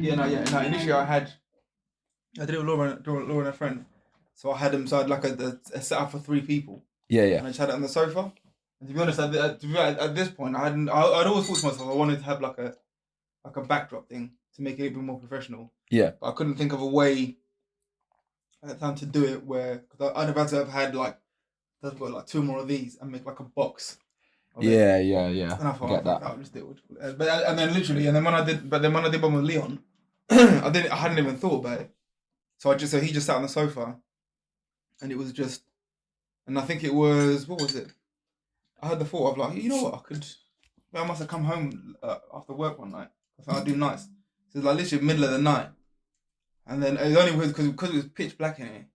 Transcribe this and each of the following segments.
No, initially I did it with Laura and a friend. So I had them. So I had like a setup for 3 people. Yeah, And I just had it on the sofa. And to be honest, at this point, I'd always thought to myself I wanted to have like a backdrop thing to make it a bit more professional. Yeah. But I couldn't think of a way at the time to do it where, because I'd have had to have had like, I've got like 2 more of these and make like a box. Yeah. And I thought, get that. I'll just do it. But and then literally, and then when I did one with Leon, I hadn't even thought about it. So he just sat on the sofa, and it was just, and I think it was, what was it? I had the thought of like, you know what, I must have come home after work one night. I thought I'd do nights. So it's like literally middle of the night, and then it was only because it was pitch black in here.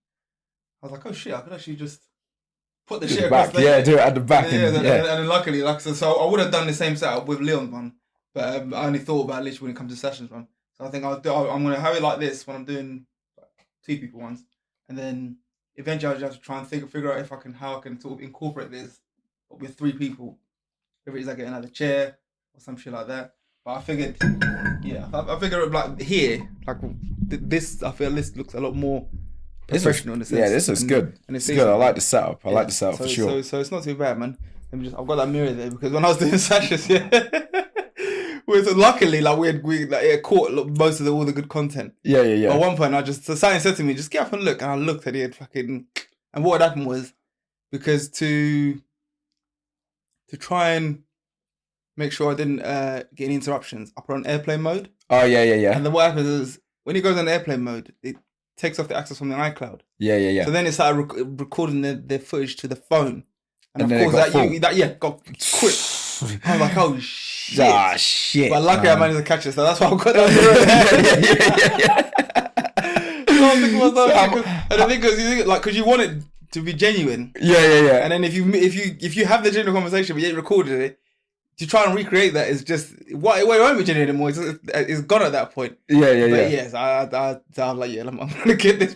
I was like, oh shit, I could actually just put the shit across back. Yeah, do it at the back. And then luckily, like so I would have done the same setup with Leon's one, but I only thought about it literally when it comes to sessions one. So I think I'm going to have it like this when I'm doing 2 people ones, and then eventually I'll just have to try and figure out how I can sort of incorporate this with 3 people. If it's like getting another chair or some shit like that. But I figured, I figured like here, like this, I feel this looks a lot more professional in a sense. Yeah, this is good. And it's good. I like the setup. I like the setup for sure. So it's not too bad, man. I've got that mirror there because when I was doing sessions, luckily, like it caught most of all the good content. Yeah. At one point, something said to me, just get up and look, and I looked at it, and what had happened was, because to try and make sure I didn't get any interruptions, I put on airplane mode. Oh yeah. And then what happens is when it goes on airplane mode, it takes off the access from the iCloud. Yeah. So then it started recording the footage to the phone, and of course got quick. I was like, oh shit! Ah shit! But luckily I managed to catch it, so that's why I've got that. Yeah. So I was thinking to myself, and I think because you want it to be genuine. Yeah. And then if you have the genuine conversation but you ain't recorded it, to try and recreate that is just it won't be genuine anymore. It's gone at that point. Yeah. But yes, I'm like, I'm gonna get this.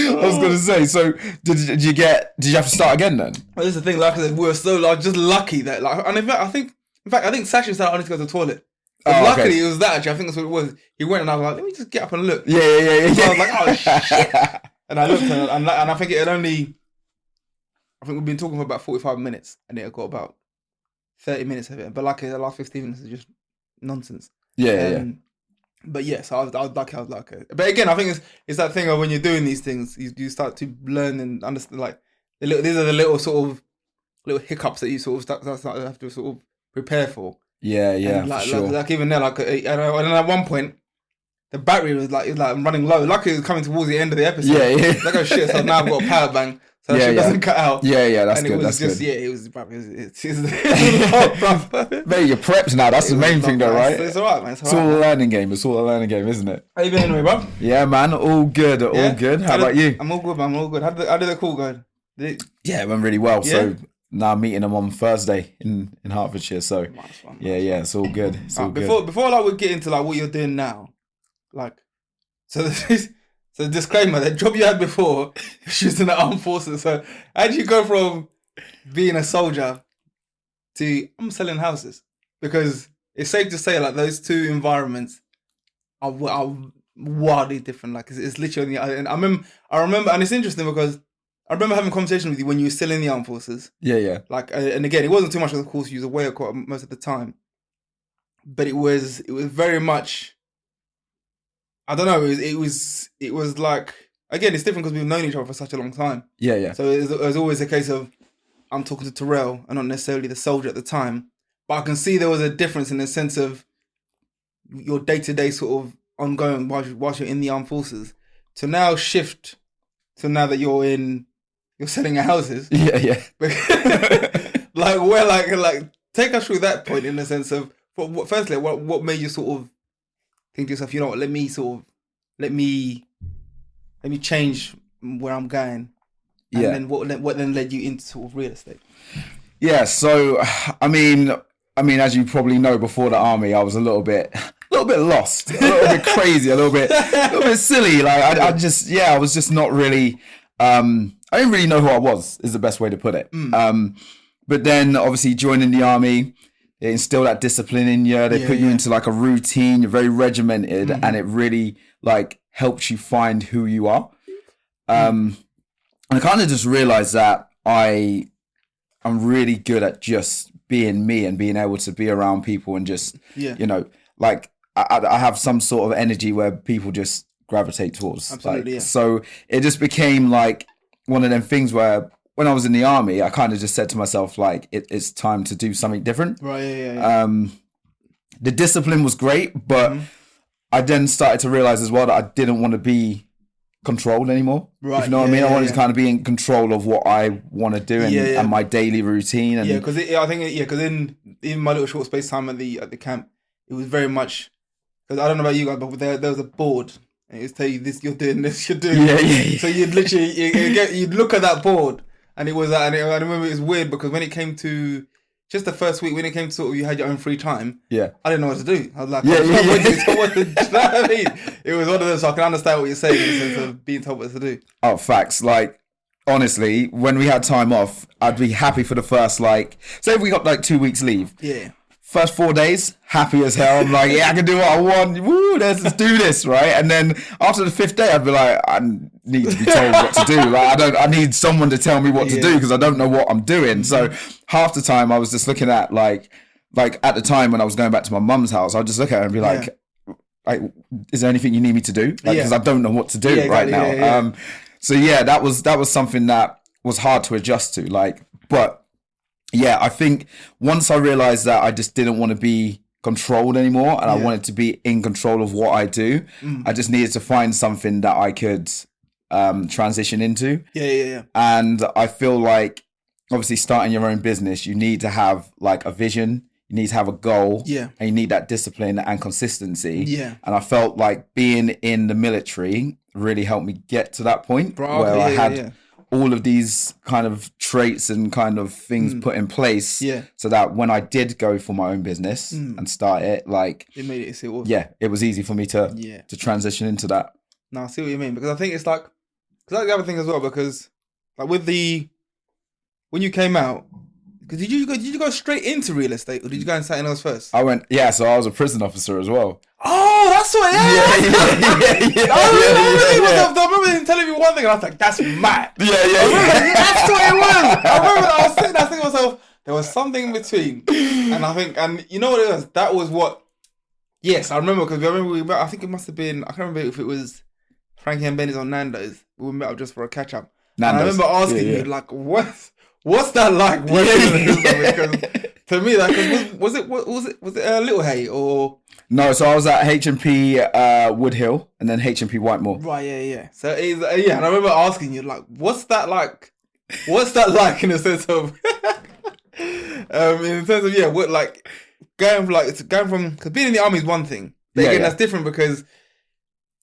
I was gonna say, so did you have to start again then? Well, this is the thing, like I said, we were so just lucky that and in fact I think Sasha said I need to go to the toilet. Luckily it was that actually, I think that's what it was. He went and I was like, let me just get up and look. Yeah. So I was like, oh shit. And I looked and I think it had only, I think we've been talking for about 45 minutes and it had got about 30 minutes of it. But luckily the last 15 minutes is just nonsense. Yeah. But yes, I was lucky. But again, I think it's that thing of when you're doing these things, you start to learn and understand. Like these are the little sort of little hiccups that you sort of start have to sort of prepare for. Yeah, and for sure. Like even there, and then at one point, the battery was like running low. Luckily, it was coming towards the end of the episode. Yeah. Like oh shit! So now I've got a power bank. So that shit doesn't cut out. Yeah, that's and good. It was that's just, good. Yeah, it was. Mate, you're prepped now. That's the main thing, though, right? It's alright, man. It's all a learning game. It's all a learning game, isn't it? How you been anyway, bro? Yeah, man. All good. All good. How about you? I'm all good, man. I'm all good. How did the call go? Yeah, it went really well. Yeah? So now I'm meeting them on Thursday in Hertfordshire. So nice one. Yeah, it's all good. It's all good. Before like we get into like what you're doing now, like so disclaimer, the job you had before, she was in the armed forces. So how did you go from being a soldier to I'm selling houses? Because it's safe to say like those two environments are wildly different. Like it's literally, and I remember, and it's interesting because I remember having a conversation with you when you were still in the armed forces. Yeah. Like, and again, it wasn't too much of the course you was away quite most of the time, but it was very much. I don't know. It was like, again, it's different because we've known each other for such a long time. Yeah. So it was always a case of I'm talking to Terrell and not necessarily the soldier at the time, but I can see there was a difference in the sense of your day-to-day sort of ongoing whilst you're in the armed forces to now shift to now that you're selling houses. Yeah. like take us through that point in the sense of firstly, what made you sort of think to yourself, you know what, let me change where I'm going. And then what then led you into sort of real estate? Yeah, so I mean, as you probably know, before the army, I was a little bit lost, a little bit crazy, a little bit silly. Like I was just not really. I didn't really know who I was. Is the best way to put it. But then, obviously, joining the army, It instilled that discipline in you. They put you into like a routine. You're very regimented, and it really like helps you find who you are. And I kind of just realized that I'm really good at just being me and being able to be around people and just, you know, like I have some sort of energy where people just gravitate towards. Absolutely, like, so it just became like one of them things where when I was in the army, I kind of just said to myself, like, it's time to do something different. Right, The discipline was great, but I then started to realize as well that I didn't want to be controlled anymore. Right. If you know what I mean? I wanted to kind of be in control of what I want to do and my daily routine. And because because in even my little short space time at the camp, it was very much, because I don't know about you guys, but there was a board. And it was tell you this, you're doing this, you're doing this. So you'd literally, you'd look at that board, and it was, and I remember it was weird because when it came to, just the first week, when it came to sort of you had your own free time, I didn't know what to do. I was like, do you know what I mean? It was one of those, so I can understand what you're saying in the sense of being told what to do. Oh, facts. Like, honestly, when we had time off, I'd be happy for the first, like, say if we got like 2 weeks leave. Yeah. First 4 days, happy as hell. I'm like, I can do what I want. Woo, let's do this, right? And then after the 5th day, I'd be like, I need to be told what to do. Like, I need someone to tell me what to do because I don't know what I'm doing. So half the time, I was just looking at like at the time when I was going back to my mum's house, I'd just look at her and be like, is there anything you need me to do? Like, because I don't know what to do right now. So that was something that was hard to adjust to. Like, but. Yeah, I think once I realized that I just didn't want to be controlled anymore and I wanted to be in control of what I do, I just needed to find something that I could transition into. And I feel like obviously starting your own business, you need to have like a vision, you need to have a goal, and you need that discipline and consistency. And I felt like being in the military really helped me get to that point where I had all of these kind of traits and kind of things put in place so that when I did go for my own business and start it, like it made it it was easy for me to transition into that. No, I see what you mean, because I think it's like, because that's the other thing as well, because like with when you came out, because did you go straight into real estate or did you go and something else first? I went, so I was a prison officer as well. Oh, that's what it is. I remember him telling me one thing and I was like, that's mad. That's what it was. I remember I was sitting there thinking to myself, there was something in between. And I think, and you know what it was? That was what, yes, I remember, because I think it must have been, I can't remember if it was Frankie and Benny's on Nando's. We met up just for a catch up. And I remember asking you, like, what's that like? Because to me, like, was it Little Hay or? No, so I was at H&P Wood Hill and then H&P Whitemore. Right, So and I remember asking you, like, what's that like? What's that like in the sense of, what, like going from because being in the army is one thing, but again that's different because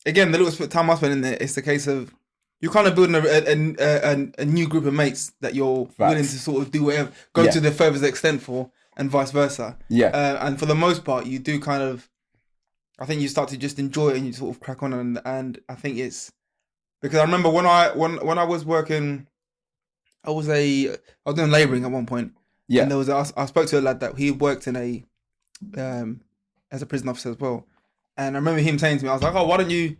again the little time I spent in there, it's the case of you're kind of building a new group of mates that you're willing to sort of do whatever, go to the furthest extent for, and vice versa. And for the most part, you do kind of, I think you start to just enjoy it and you sort of crack on. And I think it's because I remember when I was working, I was doing labouring at one point. And there was I spoke to a lad that he worked in as a prison officer as well. And I remember him saying to me, I was like, oh, why don't you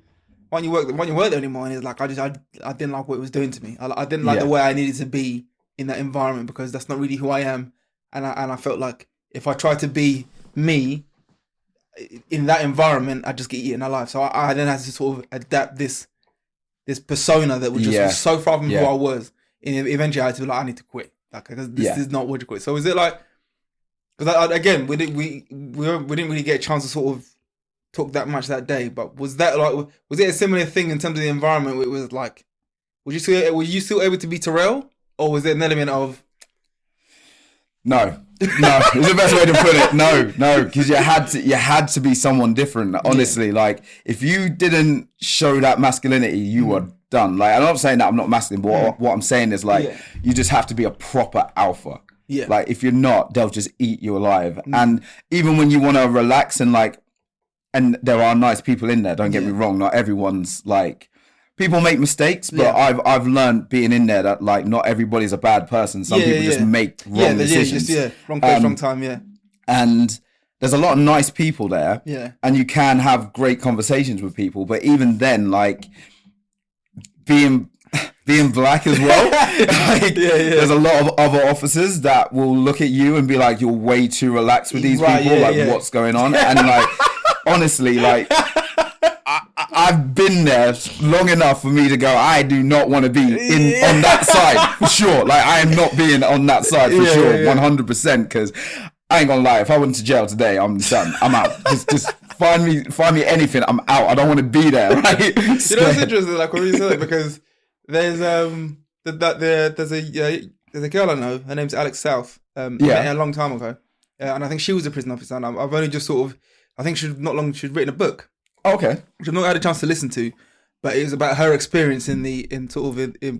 work there anymore? And he's like, I didn't like what it was doing to me. I didn't like the way I needed to be in that environment because that's not really who I am. And I felt like if I tried to be me in that environment, I'd just get eaten alive. So I then had to sort of adapt this persona that was just so far from who I was. And eventually I had to be like, I need to quit. Like, because this is not what you quit. So is it like, because again, we didn't really get a chance to sort of talk that much that day, but was it a similar thing in terms of the environment where it was like, were you still able to be Terrell, or was there an element of no, it's the best way to put it. No, because you had to be someone different. Honestly, like if you didn't show that masculinity, you were done. Like I'm not saying that I'm not masculine, but what I'm saying is like you just have to be a proper alpha. Like if you're not, they'll just eat you alive. And even when you want to relax and like, and there are nice people in there. Don't get me wrong. Not everyone's like. People make mistakes, but I've learned being in there that like not everybody's a bad person. Some people just make wrong decisions. Wrong place, wrong time. and there's a lot of nice people there. Yeah. And you can have great conversations with people, but even then, like being black as well, like, there's a lot of other officers that will look at you and be like, you're way too relaxed with these people, what's going on? And like, honestly, like, I've been there long enough for me to go, I do not want to be on that side, for sure. Like, I am not being on that side, for sure, 100%, because I ain't gonna lie, if I went to jail today, I'm done. I'm out. Just find me anything, I'm out. I don't want to be there. Right? You know what's interesting, like, when you say that, because there's a girl I know. Her name's Alex South. I met her a long time ago, and I think she was a prison officer. And I've only just sort of, I think she'd written a book. Okay, which I've not had a chance to listen to, but it was about her experience in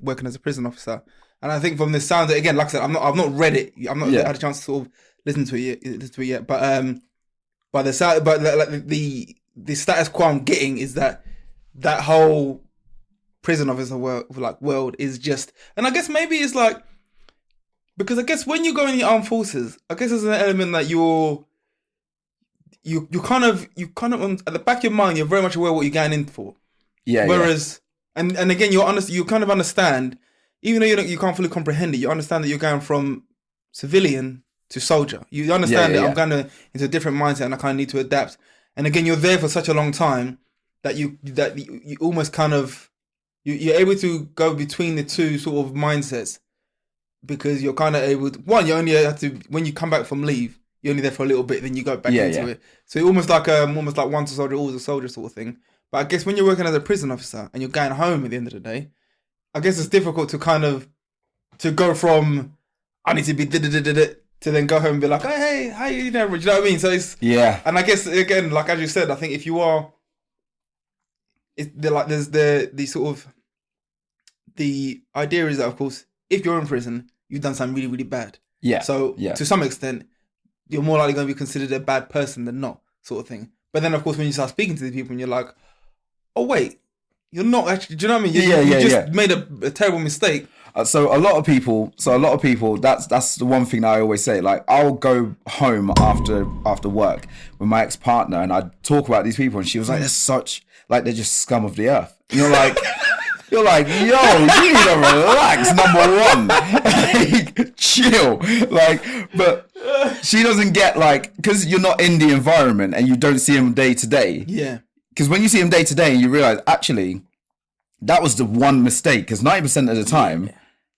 working as a prison officer. And I think from the sound, again, like I said, I've not read it. I've not had a chance to sort of listen to it yet. But the sound, but like the status quo I'm getting is that whole prison officer world is just, and I guess maybe it's like, because I guess when you go in the armed forces, I guess there's an element that you kind of on, at the back of your mind, you're very much aware of what you're going in for. Yeah. Whereas, and again, you kind of understand, even though you can't fully comprehend it, you understand that you're going from civilian to soldier. You understand that I'm going into a different mindset, and I kind of need to adapt. And again, you're there for such a long time that you almost kind of you're able to go between the two sort of mindsets, because you're kind of able to, one, you only have to, when you come back from leave, you're only there for a little bit, then you go back into it. So you're almost like once a soldier, always a soldier sort of thing. But I guess when you're working as a prison officer and you're going home at the end of the day, I guess it's difficult to kind of to go from I need to be to then go home and be like, hey, how you doing? Do you know what I mean? So it's and I guess again, like as you said, I think if you are, there's the sort of the idea is that, of course, if you're in prison, you've done something really, really bad. Yeah. So to some extent, you're more likely going to be considered a bad person than not, sort of thing. But then, of course, when you start speaking to these people and you're like, oh, wait, you're not actually, do you know what I mean? You just made a terrible mistake. So a lot of people, that's the one thing that I always say. Like, I'll go home after work with my ex-partner and I'd talk about these people and she was like, they're just scum of the earth. And you're like, yo, you need to relax, number one. Like, chill. Like, but she doesn't get, like, because you're not in the environment and you don't see him day to day. Yeah. Because when you see him day to day, you realize, actually, that was the one mistake. Because 90% of the time,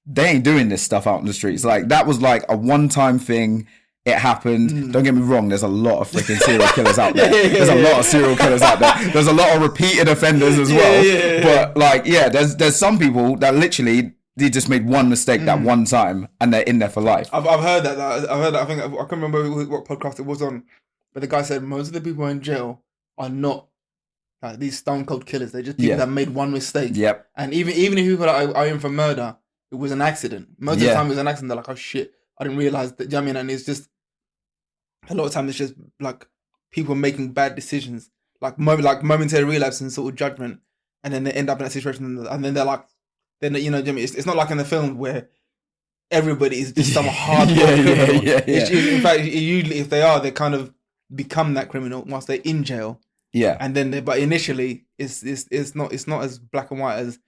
they ain't doing this stuff out in the streets. Like, that was like a one-time thing. It happened. Don't get me wrong. There's a lot of freaking serial killers out there. There's a lot of serial killers out there. There's a lot of repeated offenders as well. But like, there's some people that literally they just made one mistake that one time and they're in there for life. I've heard that. I think I can't remember what podcast it was on, but the guy said most of the people in jail are not like these stone cold killers. They're just people that made one mistake. Yep. And even if people that are in for murder, it was an accident. Most of the time it was an accident. They're like, oh shit, I didn't realize that. You know what I mean? And it's just, a lot of times it's just like people making bad decisions, like momentary relapse and sort of judgment, and then they end up in that situation, and then they're like, you know, it's not like in the film where everybody is just some hardcore criminal. In fact, usually if they are, they kind of become that criminal once they're in jail. Yeah, and then but initially it's not as black and white as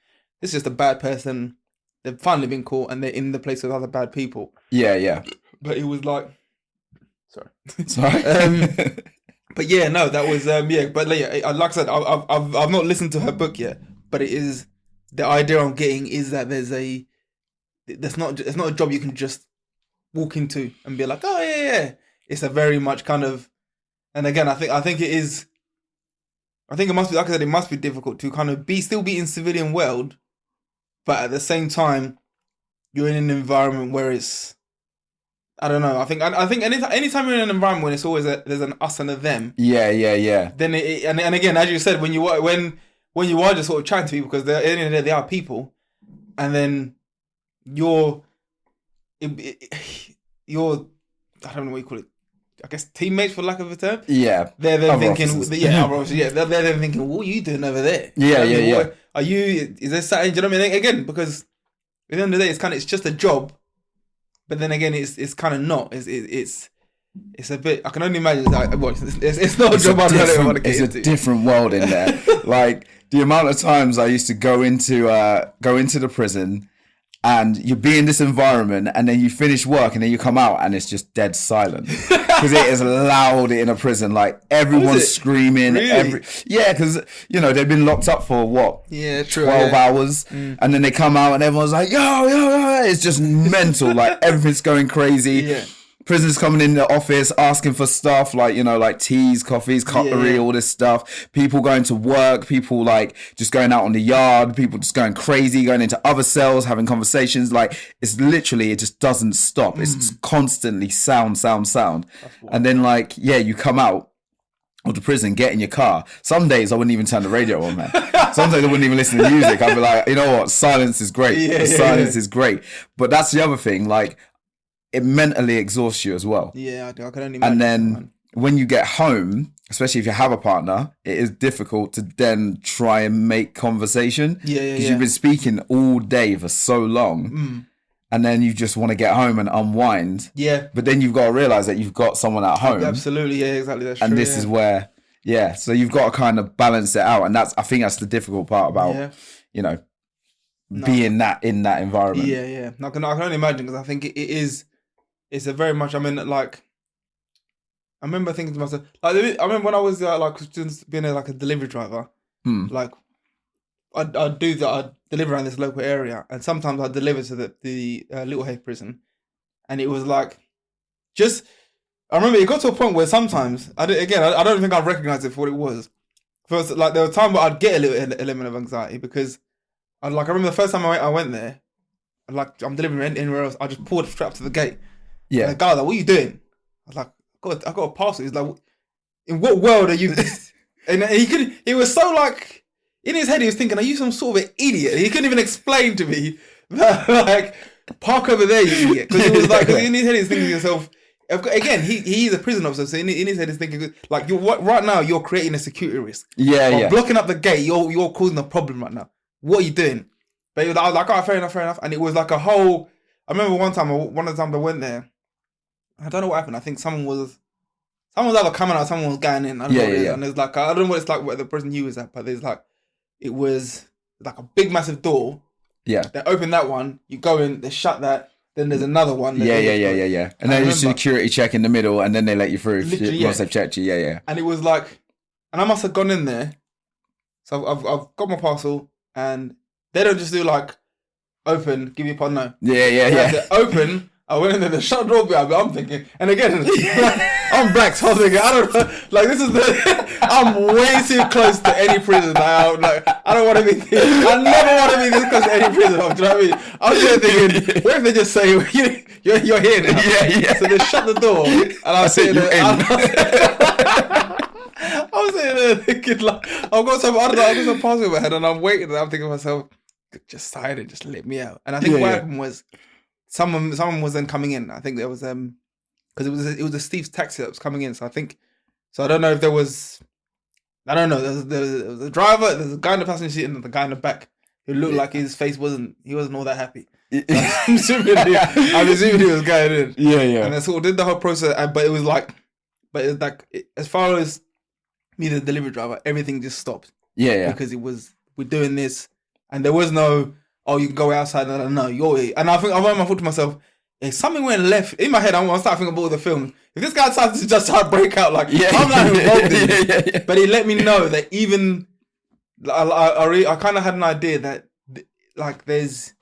it's just a bad person. They've finally been caught and they're in the place with other bad people. Yeah. But it was like. Sorry. But yeah, no, that was But like I said, I've not listened to her book yet. But it is the idea I'm getting is that it's not a job you can just walk into and be like, oh yeah. It's a very much kind of, and again, I think it is. I think it must be, like I said, it must be difficult to kind of still be in civilian world, but at the same time, you're in an environment where it's. I don't know. I think anytime you're in an environment when it's always there's an us and a them. Yeah. Then and again, as you said, when you are just sort of chatting to people, because at the end of the day they are people, and then you're I don't know what you call it. I guess teammates, for lack of a term. Yeah. They're then thinking, they're then thinking, what are you doing over there? Yeah. Are you? Is there something? Do you know what I mean? Again, because at the end of the day, it's just a job. But then again, it's kind of not. It's it's a bit. I can only imagine. Like, it's not a job I really want to get into. It's a different world in there. Like the amount of times I used to go into the prison, and you be in this environment, and then you finish work, and then you come out, and it's just dead silent because it is loud in a prison. Like everyone's screaming. Really? Because they've been locked up for what? Yeah, true. 12 hours, and then they come out, and everyone's like, yo. It's just mental. Like everything's going crazy. Yeah. Prisoners coming in the office asking for stuff like, like teas, coffees, cutlery, all this stuff. People going to work, people like just going out on the yard, people just going crazy, going into other cells, having conversations. Like it's literally, it just doesn't stop. It's constantly sound. And then you come out of the prison, get in your car. Some days I wouldn't even turn the radio on, man. Some days I wouldn't even listen to music. I'd be like, you know what? Silence is great. Silence is great. But that's the other thing. Like, it mentally exhausts you as well. Yeah, I can only imagine. And then when you get home, especially if you have a partner, it is difficult to then try and make conversation. Because you've been speaking all day for so long. And then you just want to get home and unwind. Yeah. But then you've got to realise that you've got someone at home. Absolutely, yeah, exactly. That's true. And this is where, so you've got to kind of balance it out. And I think that's the difficult part about, being in that environment. Yeah. I can only imagine, because I think it's a very much, I remember thinking to myself, I remember when I was just being a delivery driver, I'd do that, I'd deliver around this local area, and sometimes I'd deliver to the Little Hague prison, and it was I remember it got to a point where sometimes, I don't think I recognised it for what it was. First, there were times where I'd get a little element of anxiety, because I remember the first time I went there, I'm delivering anywhere else, I just pulled straight up to the gate. Yeah. And the guy was like, what are you doing? I was like, I got a parcel. He's like, in what world are you? And he was so in his head, he was thinking, are you some sort of an idiot? He couldn't even explain to me that, park over there, you idiot. Because it was cause in his head, he's thinking to himself, again, he's a prison officer, so in his head, he's thinking, right now, you're creating a security risk. Yeah. Blocking up the gate, you're causing a problem right now. What are you doing? But I was like, oh, fair enough. And it was like a whole, I remember one of the times I went there, I don't know what happened. I think someone was either coming out, someone was going in. I don't know what it is. And there's I don't know what it's like where the prison you was at, but there's it was a big massive door. Yeah. They open that one, you go in, they shut that, then there's another one. Yeah. And then there's a security check in the middle, and then they let you through once they've checked you. Yeah. And it was and I must have gone in there. So I've got my parcel, and they don't just do open, give you a part. No. Yeah. Open. I went in there, they shut the door behind me. I'm thinking, and again, I'm black, so I'm thinking, I don't know, this is I'm way too close to any prison now. I don't want to be, I never want to be this close to any prison. Do you know what I mean? I'm just thinking, what if they just say, you're here now? Yeah. So they shut the door, and I'm sitting there. I'm sitting there thinking, I've got some parcel in my head, and I'm waiting, and I'm thinking to myself, just sign it, just let me out. And I think what happened was, someone was then coming in. I think there was because it was a Steve's taxi that was coming in. So I don't know if there was, there was a driver, there's a guy in the passenger seat, and the guy in the back who looked like his face wasn't all that happy. I'm assuming he was going in. Yeah. And they sort of did the whole process, but it was as far as me, the delivery driver, everything just stopped. Yeah. Because we're doing this, and there was no, oh, you can go outside. No, you're here. And I thought to myself, if something went left, in my head, I'm starting thinking about all the films. If this guy decides to just start break out, I'm not involved in this. But he let me know that even, I kind of had an idea that, there's,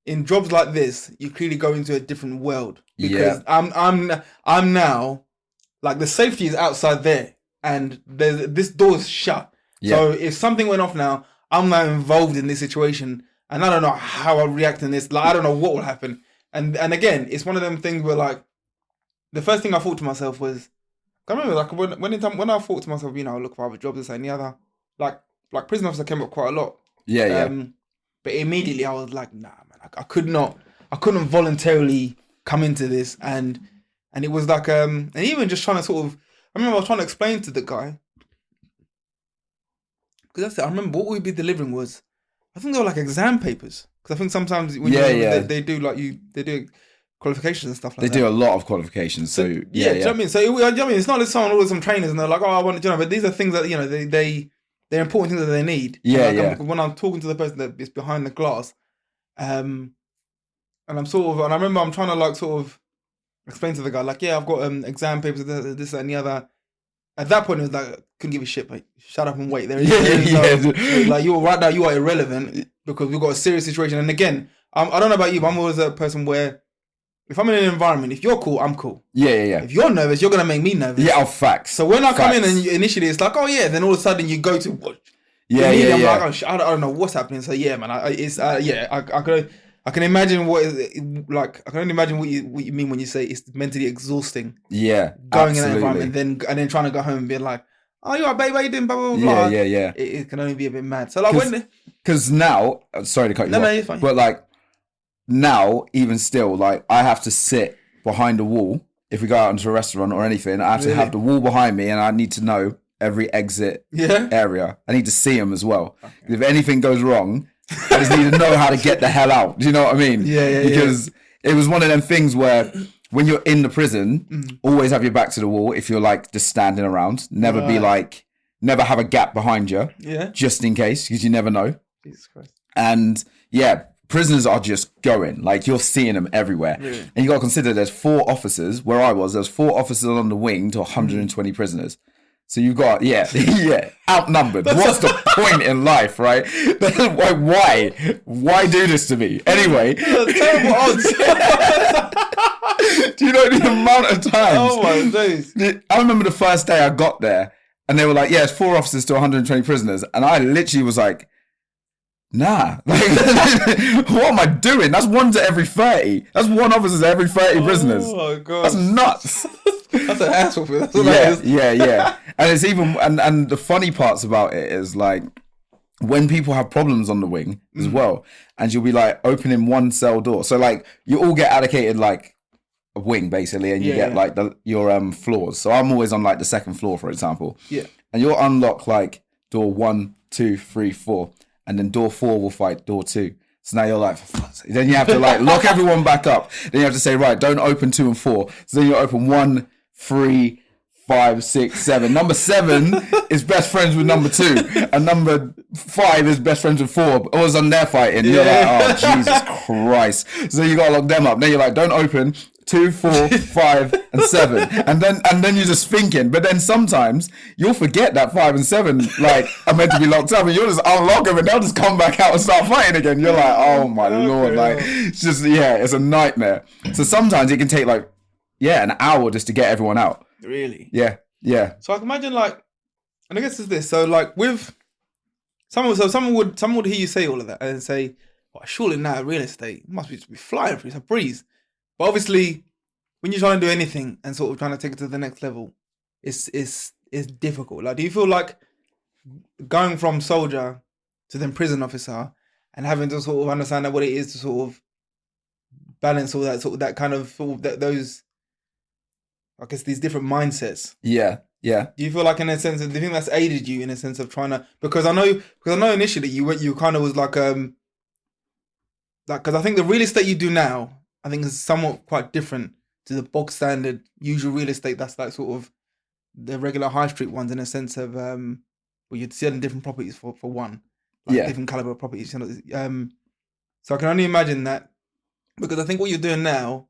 in jobs like this, you clearly go into a different world. Because I'm now, the safety is outside there, and this door's shut. Yeah. So if something went off now, I'm now involved in this situation, and I don't know how I'll react in this. I don't know what will happen. And again, it's one of them things where the first thing I thought to myself was, I remember when I thought to myself, I'll look for other jobs, this and the other. Prison officer came up quite a lot. Yeah. But immediately I was like, nah, man, I couldn't voluntarily come into this, and it was and even just trying to I remember I was trying to explain to the guy, because that's it. I remember what we'd be delivering was, I think they were exam papers. Because I think sometimes when they do qualifications and stuff like They that. do a lot of qualifications. So Do you know what I mean? So it's not just someone ordered some trainers and they're like, oh, I want to, but these are things that, they're important things that they need. Yeah, when I'm talking to the person that is behind the glass, and I'm and I remember I'm trying to like sort of explain to the guy, like, yeah, I've got exam papers, this, that, and the other. At that point, it was like, couldn't give a shit, mate. Shut up and wait. There is like, right now, you are irrelevant because we've got a serious situation. And again, I don't know about you, but I'm always a person where if I'm in an environment, if you're cool, I'm cool. Yeah. If you're nervous, you're going to make me nervous. Yeah, facts. So when I come in and initially it's like, oh yeah, then all of a sudden you go to what? Yeah. I'm like, oh, I don't know what's happening. So yeah, man, I can imagine what is like. I can only imagine what you mean when you say it's mentally exhausting. Yeah, going in that environment, and then trying to go home and being like, "Oh, you alright, babe? How you doing?" Blah blah blah. Yeah. It can only be a bit mad. So like because now, sorry to cut you off. No, you're fine. But like now, even still, like I have to sit behind a wall if we go out into a restaurant or anything. I have to have the wall behind me, and I need to know every exit area. I need to see them as well. Okay. If anything goes wrong, I just need to know how to get the hell out. Do you know what I mean? Yeah. Because it was one of them things where when you're in the prison, always have your back to the wall if you're like just standing around. Never be like, never have a gap behind you. Yeah. Just in case, because you never know. Jesus Christ. And yeah, prisoners are just going. Like you're seeing them everywhere. Really? And you got to consider there's 4 officers. Where I was, there's 4 officers on the wing to 120 prisoners. So you've got, outnumbered. What's the point in life, right? Why do this to me? Anyway. Terrible odds. Do you know the amount of times? Oh my days. I remember the first day I got there and they were like, it's 4 officers to 120 prisoners. And I literally was like, nah. Like, what am I doing? That's 1 to every 30. That's 1 officer to every 30 prisoners. Oh my God. That's nuts. That's an asshole for that. Yeah. And it's even and the funny parts about it is like when people have problems on the wing as well, and you'll be like opening one cell door. So like you all get allocated like a wing basically, and you get like your floors. So I'm always on like the 2nd floor, for example. Yeah. And you'll unlock like door 1, 2, 3, 4, and then door 4 will fight door 2. So now you're like, then you have to like lock everyone back up. Then you have to say, right, don't open 2 and 4. So then you open 1, 3, 5, 6, 7. Number 7 is best friends with number 2, and number 5 is best friends with 4. All of a sudden they're fighting. You're like, oh Jesus Christ! So you gotta lock them up. Then you're like, don't open 2, 4, 5, and 7, and then you're just thinking. But then sometimes you'll forget that 5 and 7 like are meant to be locked up, and you'll just unlock them, and they'll just come back out and start fighting again. You're like, oh my Lord! Like it's just it's a nightmare. So sometimes it can take like an hour just to get everyone out. Really? Yeah. So I can imagine like, and I guess it's this. So like with someone would hear you say all of that and say, well, surely now real estate must be flying through, it's a breeze. But obviously, when you're trying to do anything and sort of trying to take it to the next level, it's difficult. Like, do you feel like going from soldier to then prison officer and having to sort of understand what it is to sort of balance all that that kind of those, I guess, these different mindsets? Yeah. Do you feel like, in a sense, do you think that's aided you in a sense of trying to? Because I know initially you kind of was like because I think the real estate you do now, I think is somewhat quite different to the bog standard usual real estate. That's like sort of the regular high street ones, in a sense of where you're selling different properties for one, like different caliber of properties. You know, so I can only imagine that, because I think what you're doing now,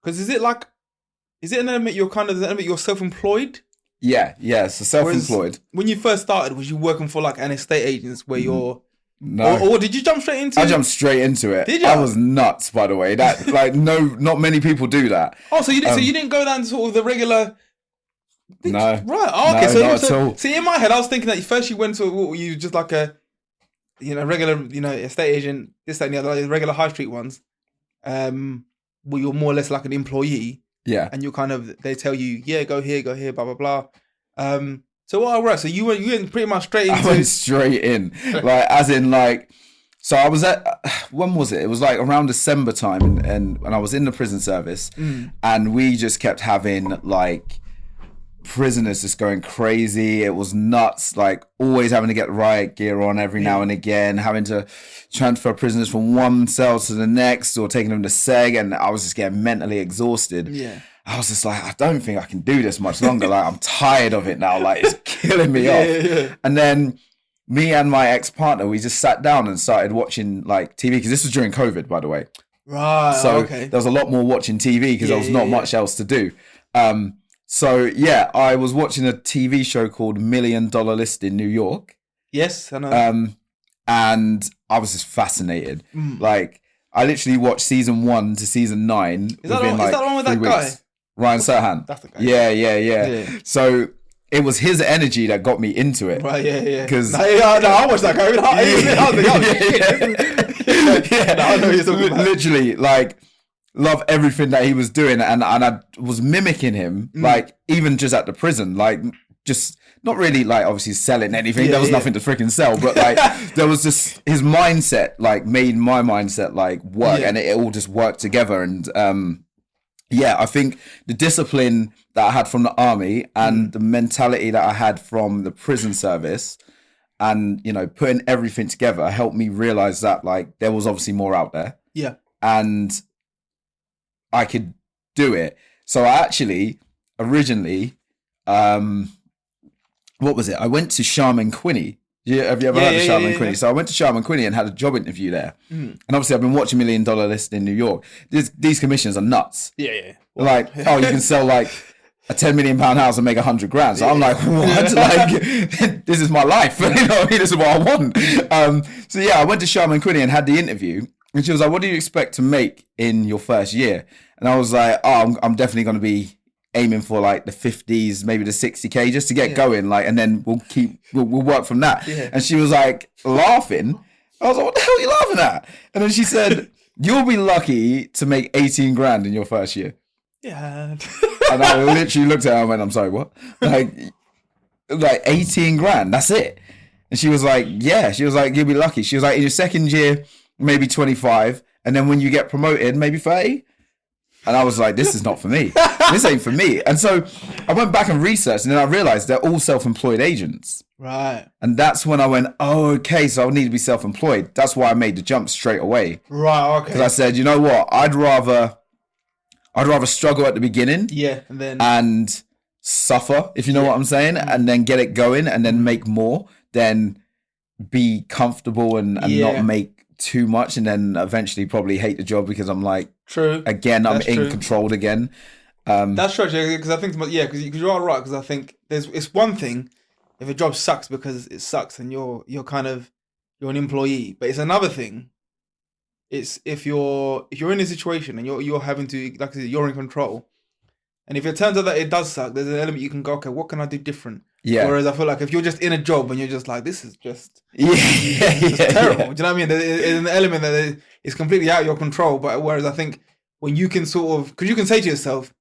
because is it an element you're self-employed? Yeah. So self-employed. Whereas when you first started, was you working for like an estate agents where you're? No. Or did you jump straight into it? I jumped straight into it. Did you? I was nuts, by the way. That not many people do that. Oh, so you didn't? So you didn't go down to sort of the regular? No. Right. Oh, okay. No, not at all. See, in my head, I was thinking that first you went to you just like a, regular, estate agent, this, that, and the other, like regular high street ones, where you're more or less like an employee. Yeah. And they tell you, go here, blah blah blah. So you went pretty much straight into. I went straight in, like as in like. So I was at, when was it? It was like around December time, and I was in the prison service, and we just kept having like prisoners just going crazy. It was nuts. Like always having to get riot gear on every now and again, having to transfer prisoners from one cell to the next or taking them to seg. And I was just getting mentally exhausted. Yeah. I was just like, I don't think I can do this much longer. Like I'm tired of it now. Like it's killing me off. Yeah. And then me and my ex-partner, we just sat down and started watching like TV because this was during COVID, by the way. Right. So okay. there was a lot more watching TV because there was not much else to do. So yeah, I was watching a TV show called $1 Million List in New York. Yes, I know. And I was just fascinated. Like I literally watched season 1 to season 9 Is that the one with that guy? Ryan Serhan. That's the guy. Yeah. So it was his energy that got me into it. Right, yeah. Because I watched that guy. I know you're talking about. Literally, like, love everything that he was doing, and I was mimicking him, like, even just at the prison, like, just not really, like, obviously selling anything. There was nothing to freaking sell, but like, there was just his mindset, like, made my mindset like work, and it all just worked together. And I think the discipline that I had from the army and the mentality that I had from the prison service, and you know, putting everything together helped me realize that like there was obviously more out there. Yeah. And I could do it. So I actually originally, what was it? I went to Sharman Quinney. Have you ever heard of Sharman Quinney? So I went to Sharman Quinney and had a job interview there. And obviously I've been watching $1 Million List in New York. These commissions are nuts. Yeah. Like, oh, you can sell like a £10 million house and make 100 grand. So I'm like, what? Like, this is my life. You know what I mean? This is what I want. So yeah, I went to Sharman Quinney and had the interview. And she was like, what do you expect to make in your first year? And I was like, oh, I'm definitely going to be aiming for like the 50s, maybe the 60K just to get going. Like, and then we'll work from that. Yeah. And she was like laughing. I was like, what the hell are you laughing at? And then she said, you'll be lucky to make 18 grand in your first year. Yeah. And I literally looked at her and went, I'm sorry, what? Like 18 grand, that's it. And she was like, yeah. She was like, you'll be lucky. She was like, in your second year, maybe 25. And then when you get promoted, maybe 30. And I was like, this is not for me. This ain't for me. And so I went back and researched, and then I realized they're all self-employed agents. Right. And that's when I went, oh, okay, so I need to be self-employed. That's why I made the jump straight away. Right, okay. Because I said, you know what? I'd rather struggle at the beginning. Yeah, and suffer, if you know what I'm saying, and then get it going and then make more than be comfortable and not make too much and then eventually probably hate the job because I'm like, true. Again, I'm in control again. That's true, because I think, because you are right, because I think it's one thing if a job sucks because it sucks and you're an employee, but it's another thing. It's if you're in a situation and you're having to, like I said, you're in control, and if it turns out that it does suck, there's an element you can go, okay, what can I do different? Yeah. Whereas I feel like if you're just in a job and you're just like, this is just terrible. Do you know what I mean? There's an element that is completely out of your control. But whereas I think when you can sort of, because you can say to yourself,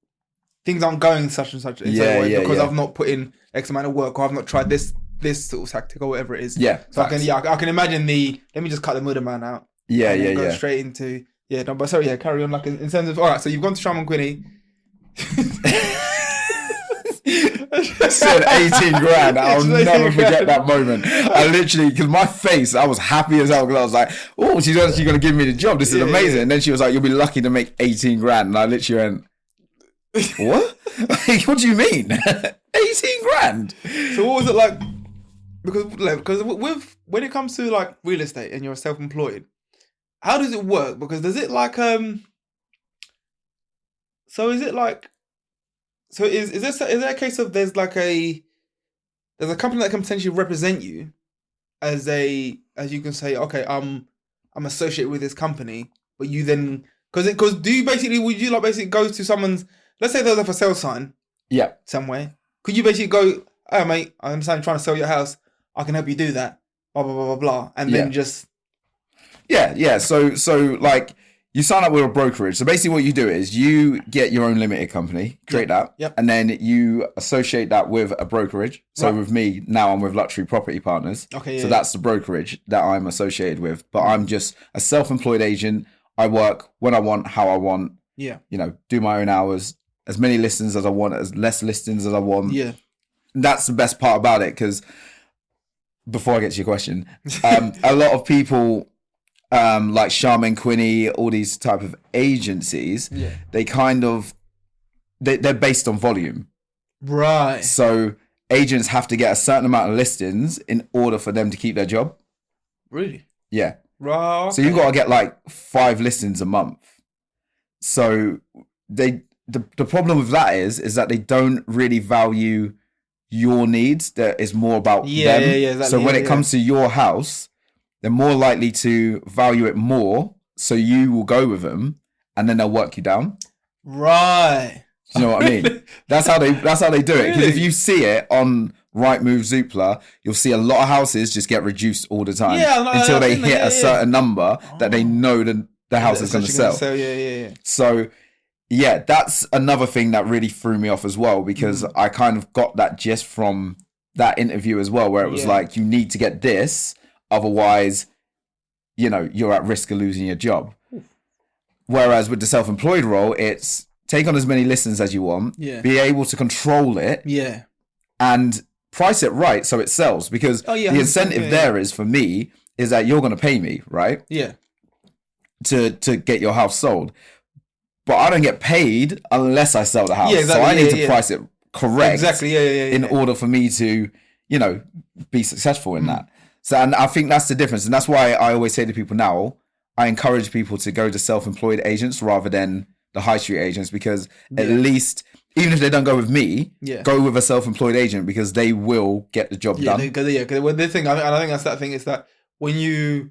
things aren't going such and such in some way because I've not put in X amount of work or I've not tried this sort of tactic or whatever it is. Yeah. So I can imagine let me just cut the middleman out. Go straight into carry on. Like in terms of, all right, so you've gone to Sharman Quinney. Said 18 grand. I'll never forget that moment. I literally, because my face, I was happy as hell because I was like, oh, she's actually going to give me the job. This is amazing. And then she was like, you'll be lucky to make 18 grand. And I literally went, what? Like, what do you mean? 18 grand? So what was it like? Because when it comes to like real estate and you're self-employed, how does it work? Because does it like so is it like, so is there a case of there's a company that can potentially represent you as you can say, okay, I'm associated with this company, but you then would you like basically go to someone's, let's say there's a for sale sign somewhere, could you basically go, oh mate, I understand you're trying to sell your house, I can help you do that, blah blah blah blah blah, and then just so like you sign up with a brokerage. So basically what you do is you get your own limited company, create that, and then you associate that with a brokerage. So with me, now I'm with Luxury Property Partners. Okay. So that's the brokerage that I'm associated with. But I'm just a self-employed agent. I work when I want, how I want. Yeah. You know, do my own hours, as many listings as I want, as less listings as I want. Yeah. That's the best part about it, because before I get to your question, a lot of people like Charmaine Quinney, all these type of agencies, they kind of they're based on volume. Right. So agents have to get a certain amount of listings in order for them to keep their job. Really? Yeah. Right. So you've got to get like 5 listings a month. So the problem with that is that they don't really value your needs. That is more about them. Yeah, exactly. So when it comes to your house, they're more likely to value it more. So you will go with them, and then they'll work you down. Right. Do you know what I mean? That's how they do it. Because if you see it on Rightmove, Zoopla, you'll see a lot of houses just get reduced all the time until they hit a certain number that they know the house is going to sell. Yeah. So yeah, that's another thing that really threw me off as well, because I kind of got that gist from that interview as well, where it was like, you need to get this, otherwise, you know, you're at risk of losing your job. Whereas with the self-employed role, it's take on as many listens as you want, be able to control it, and price it right so it sells. Because the incentive there is, for me, is that you're going to pay me, right? Yeah. To get your house sold. But I don't get paid unless I sell the house. Yeah, exactly. So I need to price it correct. Exactly. In order for me to, you know, be successful in that. So, and I think that's the difference. And that's why I always say to people now, I encourage people to go to self-employed agents rather than the high street agents, because at least, even if they don't go with me, go with a self-employed agent, because they will get the job done. Because the thing, I think that's that thing, is that when you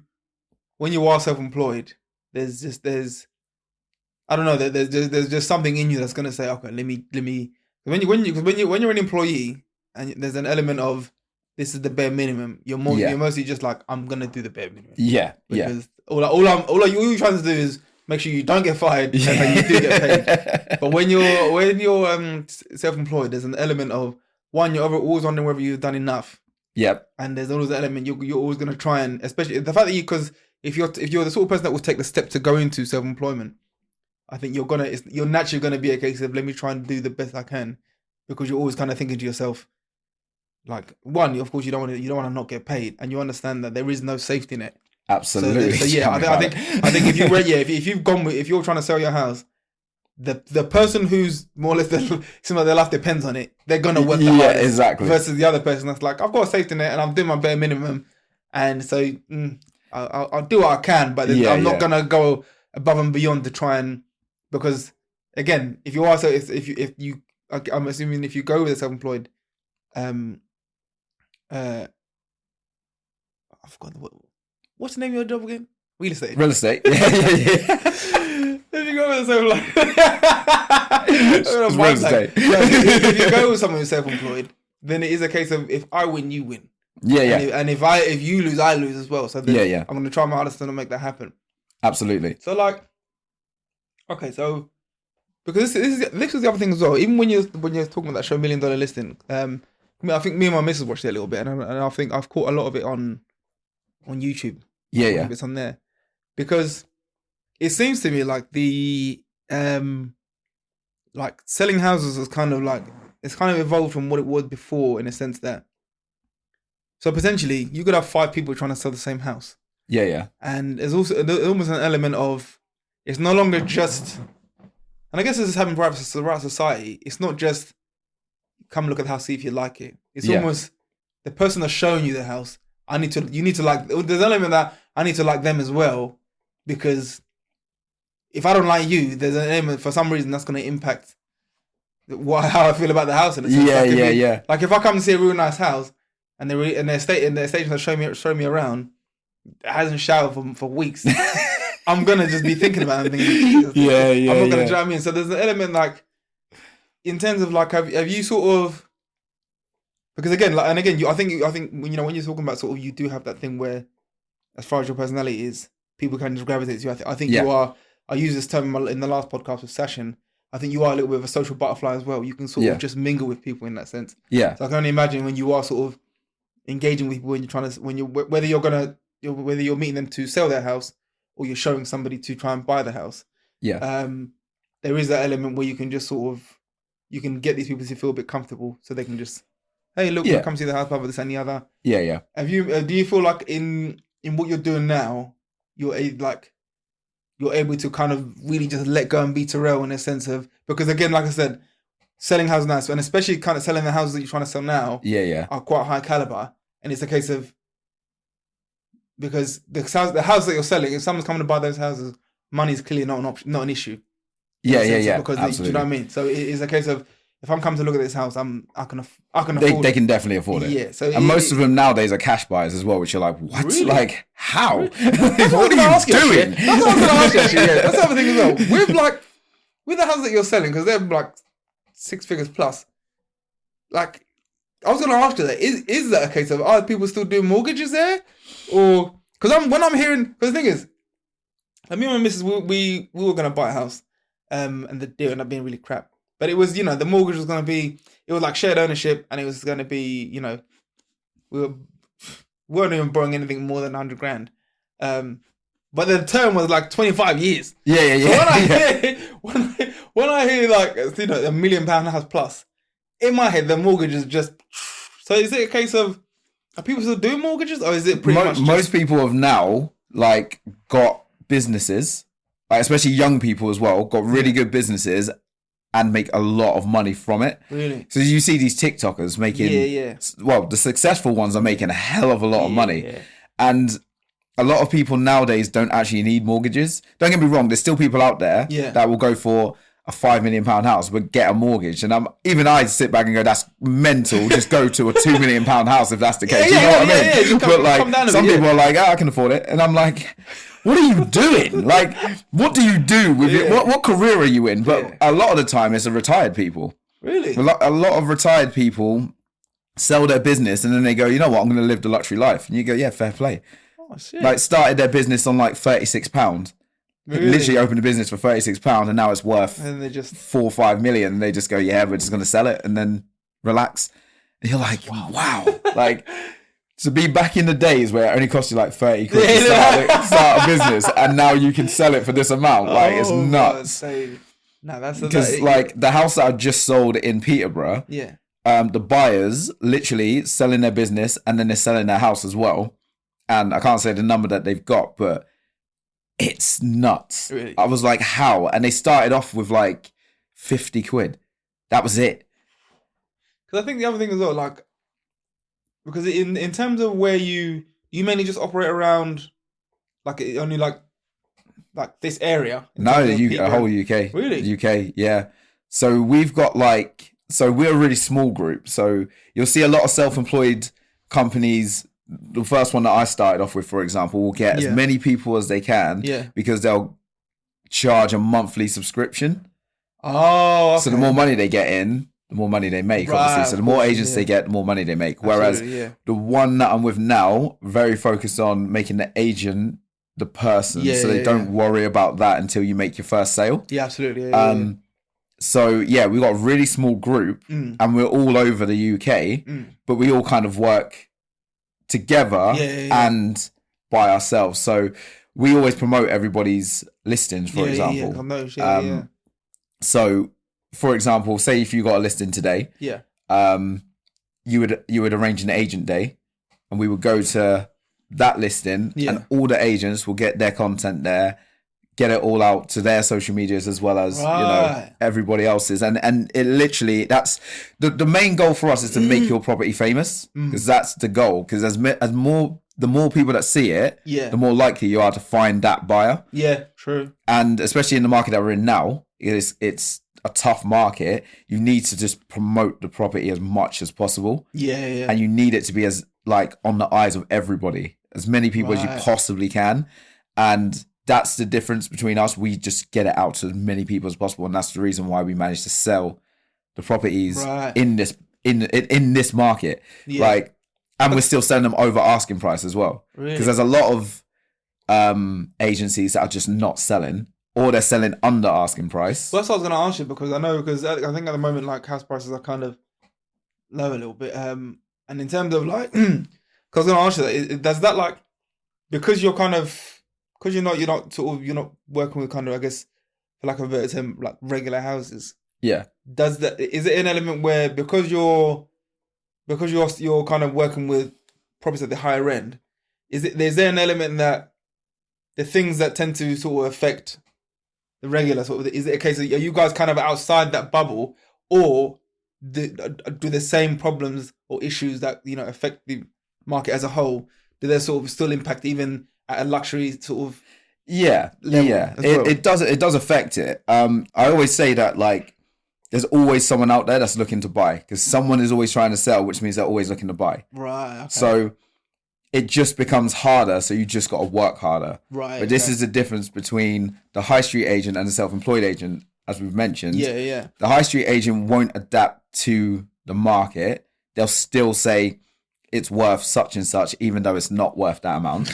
are self-employed, there's I don't know, there's just something in you that's gonna say, okay, let me when you're an employee and there's an element of, this is the bare minimum, you're mostly just like, I'm gonna do the bare minimum. Because all you're trying to do is make sure you don't get fired and that you do get paid. But when you're self-employed, there's an element of, one, you're always wondering whether you've done enough. And there's always the element you're always gonna try, and especially the fact that because if you're the sort of person that will take the step to go into self-employment, I think you're naturally gonna be a case of, let me try and do the best I can, because you're always kind of thinking to yourself, like, one, of course you don't want to not get paid, and you understand that there is no safety net. Absolutely. So I think if you're trying to sell your house, the person who's more or less seems like their life depends on it, they're gonna work the hardest. Exactly. Versus the other person that's like, I've got a safety net and I'm doing my bare minimum, and so I'll do what I can, but I'm not gonna go above and beyond to try and, because again, if you are I'm assuming if you go with a self-employed, I forgot what's the name of your job again? Real estate. Yeah. If you go with self-employed, real estate. If you go with someone who's self-employed, then it is a case of, if I win, you win. And if you lose, I lose as well. So then I'm going to try my hardest to make that happen. Absolutely. So like, okay, so because this is the other thing as well. Even when you're talking about that show $1 Million Listing, I think me and my missus watched it a little bit, and I think I've caught a lot of it on YouTube. It's on there, because it seems to me like the like selling houses is kind of like, it's kind of evolved from what it was before, in a sense that, so potentially you could have 5 people trying to sell the same house. And there's almost an element of, it's no longer just, and I guess this is happening throughout society, it's not just come look at the house, see if you like it. It's almost the person that's showing you the house, you need to like, there's an element that I need to like them as well, because if I don't like you, there's an element, for some reason, that's going to impact how I feel about the house. Like if I come to see a real nice house, and the estate agents show me around, it hasn't showered for weeks, I'm gonna just be thinking about it and thinking, I'm not gonna, do you know what I mean? So there's an element like, in terms of like, have you sort of, because again, like, and again, I think when you're talking about sort of, you do have that thing where, as far as your personality is, people can just gravitate to you. I think you are. I use this term in the last podcast with Session. I think you are a little bit of a social butterfly as well. You can sort of just mingle with people in that sense. So I can only imagine when you are sort of engaging with people, when you're trying to, whether you're meeting them to sell their house, or you're showing somebody to try and buy the house. There is that element where you can just sort of you can get these people to feel a bit comfortable, so they can just, hey, look, Yeah. come see the house, blah, blah, this and the other. Yeah. Have you? Do you feel like in what you're doing now, you're able to kind of really just let go and be Terrell in a sense of, because again, like I said, selling houses now, and especially kind of selling the houses that you're trying to sell now, Yeah. are quite high caliber, and it's a case of, because the house that you're selling, if someone's coming to buy those houses, money is clearly not an option, not an issue. Yeah. Because Absolutely. do you know what I mean? So it's a case of, if I'm coming to look at this house, I can afford They it. can definitely afford it. Yeah. So And most of them nowadays are cash buyers as well, which you're like, what? Really? Like, how? That's what I'm are gonna you doing? That's what I was going to ask you. Actually, yeah. That's the other thing as well. With the houses that you're selling, because they're like 6 figures plus. Like, I was going to ask you that. Is that a case of, are people still doing mortgages there, or because when I'm hearing, because the thing is, like, me and my missus, we were going to buy a house, and the deal ended up being really crap. But it was, the mortgage was going to be, it was like shared ownership, and it was going to be, we weren't even borrowing anything more than 100 grand. But the term was like 25 years. Yeah. So when I hear like, £1 million house plus, in my head, the mortgage is just, so is it a case of, are people still doing mortgages, or is it pretty much Most people have now like got businesses, like especially young people as well, got really good businesses and make a lot of money from it. Really? So you see these TikTokers making, well, the successful ones are making a hell of a lot of money. Yeah. And a lot of people nowadays don't actually need mortgages. Don't get me wrong, there's still people out there that will go for a £5 million house but get a mortgage. And I sit back and go, that's mental. Just go to a £2 million house if that's the case. You know what I mean? But like, some people are like, I can afford it. And I'm like, what are you doing? Like, what do you do with it? What career are you in? But a lot of the time, it's the retired people. Really? A lot of retired people sell their business and then they go, you know what, I'm going to live the luxury life. And you go, yeah, fair play. Oh, shit. Like, started their business on like £36. Really? Literally opened a business for £36 and now it's worth And they just 4 or 5 million. And they just go, yeah, we're just going to sell it and then relax. And you're like, wow. Like, to be back in the days where it only cost you like 30 quid to start a business and now you can sell it for this amount. Like, it's nuts. No, that's Because like the house that I just sold in Peterborough, the buyers literally selling their business and then they're selling their house as well. And I can't say the number that they've got, but it's nuts. Really? I was like, how? And they started off with like 50 quid. That was it. Because I think the other thing as well, like, because in terms of where you mainly just operate around, like, only like this area. No, the whole UK. Really? UK, yeah. So we've got like, so we're a really small group. So you'll see a lot of self-employed companies. The first one that I started off with, for example, will get as many people as they can because they'll charge a monthly subscription. Oh, okay. So the more money they get in, the more money they make, obviously. So the more agents they get, the more money they make. Whereas the one that I'm with now, very focused on making the agent the person. So they don't worry about that until you make your first sale. Yeah, absolutely. So yeah, we've got a really small group and we're all over the UK, but we all kind of work together and by ourselves. So we always promote everybody's listings, for example. So for example, say if you got a listing today, you would arrange an agent day and we would go to that listing and all the agents will get their content there, get it all out to their social medias as well as you know everybody else's, and it literally, that's the main goal for us, is to make your property famous, because that's the goal, because the more people that see it, the more likely you are to find that buyer. Yeah, true. And especially in the market that we're in now, it's a tough market. You need to just promote the property as much as possible. And you need it to be as like on the eyes of everybody, as many people as you possibly can. And that's the difference between us. We just get it out to as many people as possible, and that's the reason why we managed to sell the properties in this market. Like, and we're still selling them over asking price as well, because there's a lot of agencies that are just not selling, or they're selling under asking price. Well, that's what I was going to ask you, because I think at the moment, like, house prices are kind of low a little bit. And in terms of like, because I was going to ask you that, does that, like, because you're kind of, because you're not working with kind of, I guess, for lack of a better term, like regular houses. Yeah. Is it an element where because you're kind of working with properties at the higher end, is there an element that the things that tend to sort of affect the regular sort of, is it a case of, are you guys kind of outside that bubble, or do the same problems or issues that, you know, affect the market as a whole, do they sort of still impact even at a luxury sort of level as well? It does affect it. I always say that, like, there's always someone out there that's looking to buy, because someone is always trying to sell, which means they're always looking to buy. Right. Okay. So it just becomes harder. So you just got to work harder. Right. But this is the difference between the high street agent and the self-employed agent, as we've mentioned. Yeah. The high street agent won't adapt to the market. They'll still say it's worth such and such, even though it's not worth that amount.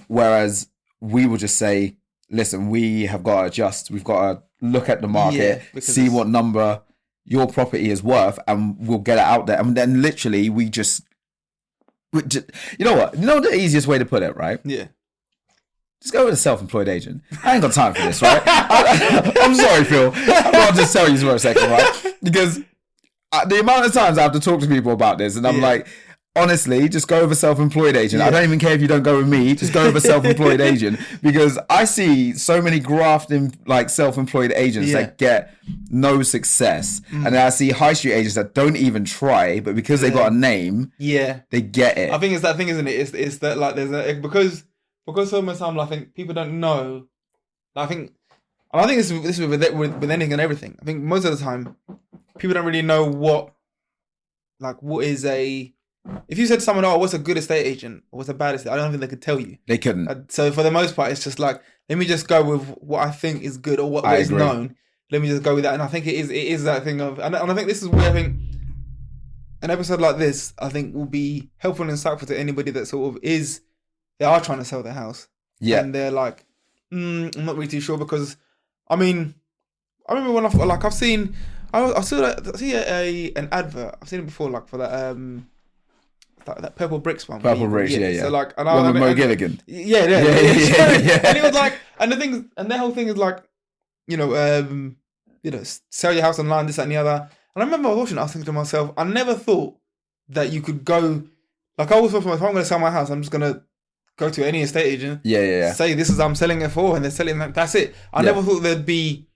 Whereas we will just say, listen, we have got to adjust. We've got to look at the market, see what number your property is worth, and we'll get it out there. And then literally you know what? You know the easiest way to put it, right? Yeah. Just go with a self-employed agent. I ain't got time for this, right? I'm sorry, Phil. I'll just tell you for a second, right? Because the amount of times I have to talk to people about this, and I'm like, honestly, just go with a self-employed agent. I don't even care if you don't go with me. Just go with a self-employed agent, because I see so many grafting, like, self-employed agents that get no success, and then I see high street agents that don't even try, but because they got a name, they get it. I think it's that thing, isn't it? It's that, like, there's because so much time, I think people don't know. I think this is with anything and everything. I think most of the time people don't really know what is a. If you said to someone, "Oh, what's a good estate agent or what's a bad estate?" I don't think they could tell you. They couldn't. So for the most part, it's just like, let me just go with what I think is good or what is known. Let me just go with that. And I think it is that thing of, and I think this is where I think an episode like this, I think, will be helpful and insightful to anybody that sort of they are trying to sell their house. Yeah. And they're like, I'm not really too sure, because, I mean, I remember when I see an advert. I've seen it before, like, for that Purple Bricks one. Purple Bricks, yeah. So, like, and one with Mo Gilligan. Yeah. And it was like, and their whole thing is like, sell your house online, this, that, and the other. And I remember watching it, I was thinking to myself, I never thought that you could go, like, I always thought, if I'm going to sell my house, I'm just going to go to any estate agent, say this is I'm selling it for, and they're selling that. That's it. I never thought there'd be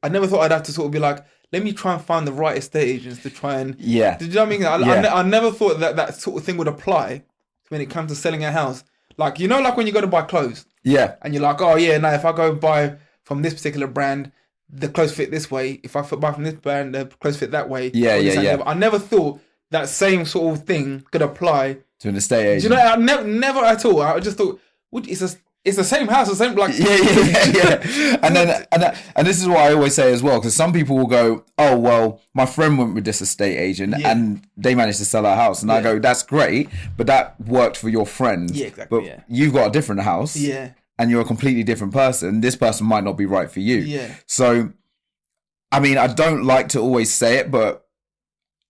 I never thought I'd have to sort of be like, let me try and find the right estate agents to try and. Yeah. Did you know what I mean? I never thought that sort of thing would apply when it comes to selling a house. Like, like when you go to buy clothes. Yeah. And you're like, oh yeah, now if I go buy from this particular brand, the clothes fit this way. If I buy from this brand, the clothes fit that way. Yeah. I never thought that same sort of thing could apply to an estate agent. Do you know? I never at all. I just thought, it's the same house, the same, like. Yeah. And this is what I always say as well, because some people will go, oh well, my friend went with this estate agent and they managed to sell our house, and I go, that's great, but that worked for your friend. Yeah, exactly. But you've got a different house. Yeah. And you're a completely different person. This person might not be right for you. Yeah. So, I mean, I don't like to always say it, but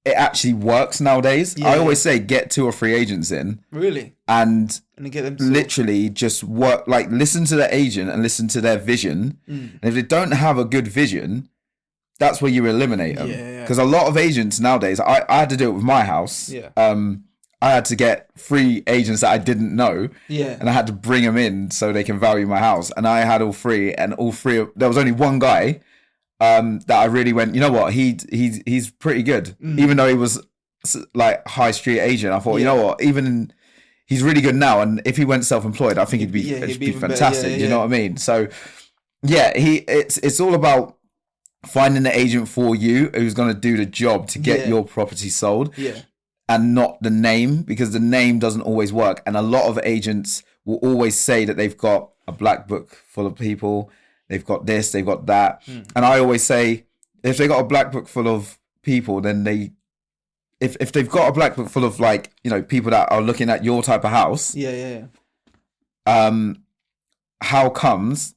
it actually works nowadays. I always say, get 2 or 3 agents in. Really? And get them literally just work, like, listen to the agent and listen to their vision. And if they don't have a good vision, that's where you eliminate them. Because a lot of agents nowadays, I had to do it with my house. Yeah. I had to get 3 agents that I didn't know. Yeah. And I had to bring them in so they can value my house. And I had all 3, and all 3, there was only one guy that I really went, you know what, he's pretty good. Even though he was like high street agent, I thought, you know what, he's really good now, and if he went self-employed, I think he'd be fantastic. You know what I mean? So it's all about finding an agent for you who's going to do the job to get your property sold, and not the name, because the name doesn't always work. And a lot of agents will always say that they've got a black book full of people. They've got this, they've got that. And I always say, if they got a black book full of people, then if they've got a black book full of, like, people that are looking at your type of house. How comes,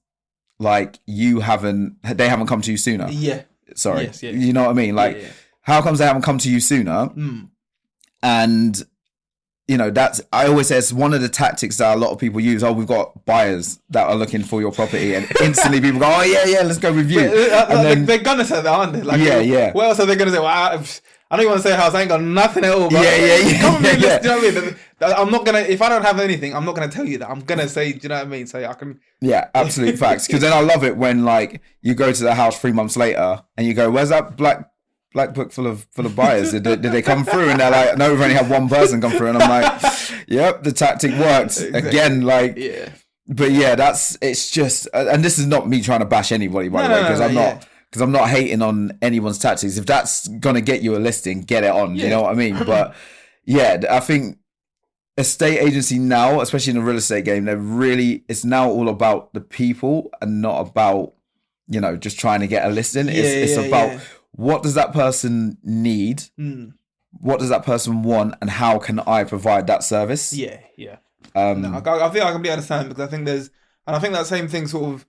like, they haven't come to you sooner? Yeah. Sorry. Yes, you know what I mean? Like, how comes they haven't come to you sooner? And that's, I always say it's one of the tactics that a lot of people use. Oh, we've got buyers that are looking for your property, and instantly people go, oh yeah, let's go review. And then, they're gonna say that, aren't they? Like, yeah. What else are they gonna say? Well, I know you want to say a house. I ain't got nothing at all. But Yeah. Come on, man, listen, do you know what I mean? I'm not gonna. If I don't have anything, I'm not gonna tell you that. I'm gonna say, do you know what I mean? So I can. Yeah, absolute facts. Because then I love it when like you go to the house 3 months later and you go, where's that black book full of buyers? Did they come through? And they're like, no, we've only had one person come through. And I'm like, yep, the tactic worked again. Like, yeah. But yeah, it's just, and this is not me trying to bash anybody, by the way, because I'm not hating on anyone's tactics. If that's gonna get you a listing, get it on. You know what I mean? But yeah, I think estate agency now, especially in the real estate game, it's now all about the people and not about, just trying to get a listing. It's about what does that person need? What does that person want? And how can I provide that service? Yeah. I think I completely understand, because I think that same thing sort of,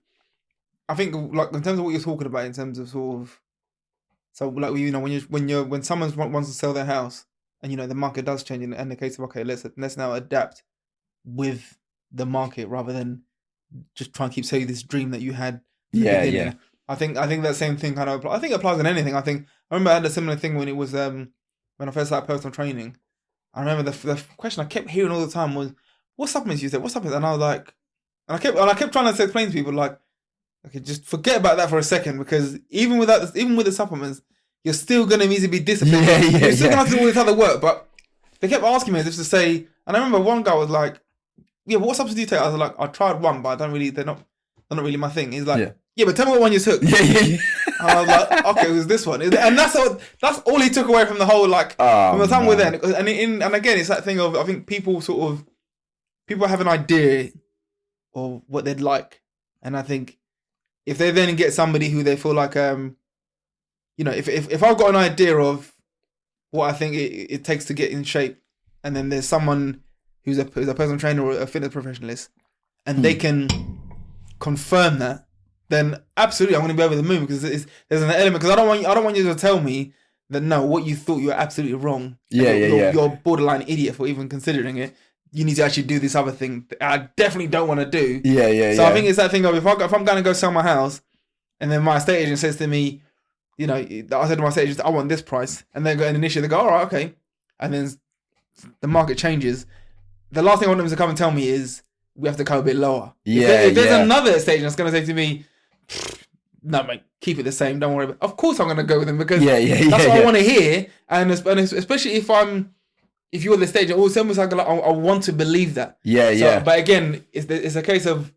I think like in terms of what you're talking about, in terms of sort of, so like, when someone wants to sell their house, and the market does change, and the case of, okay, let's now adapt with the market rather than just try and keep selling this dream that you had. Yeah. I think that same thing kind of, I think it applies in anything. I remember I had a similar thing when it was when I first started personal training. I remember the question I kept hearing all the time was, what supplements you said? What supplements? And I was like, and I kept trying to explain to people, like, okay, just forget about that for a second, because even with the supplements, you're still gonna need to be disciplined. You're still gonna have to do all this other work. But they kept asking me as if to say, and I remember one guy was like, yeah, but what supplements do you take? I was like, I tried one, but they're not really my thing. He's like, yeah, but tell me what one you took. Yeah. And I was like, okay, it was this one. And that's all he took away from the whole, like, from the time we're there. And again, it's that thing of, I think people have an idea of what they'd like. And I think if they then get somebody who they feel like, if I've got an idea of what I think it takes to get in shape, and then there's someone who's a personal trainer or a fitness professionalist, and they can confirm that, then absolutely I'm going to be over the moon, because there's an element, because I don't want you to tell me that no, what you thought, you're absolutely wrong. You're a borderline idiot for even considering it. You need to actually do this other thing that I definitely don't want to do. So I think it's that thing of, if I'm going to go sell my house, and then my estate agent says to me, I said to my estate agent, I want this price, and then initially they go, all right, okay, and then the market changes. The last thing I want them to come and tell me is, we have to come a bit lower. If there's another estate agent that's going to say to me, no, mate, keep it the same, don't worry about it. Of course I'm going to go with them, because that's what I want to hear. And especially if you're the estate agent, it's almost like I want to believe that. But again, it's a case of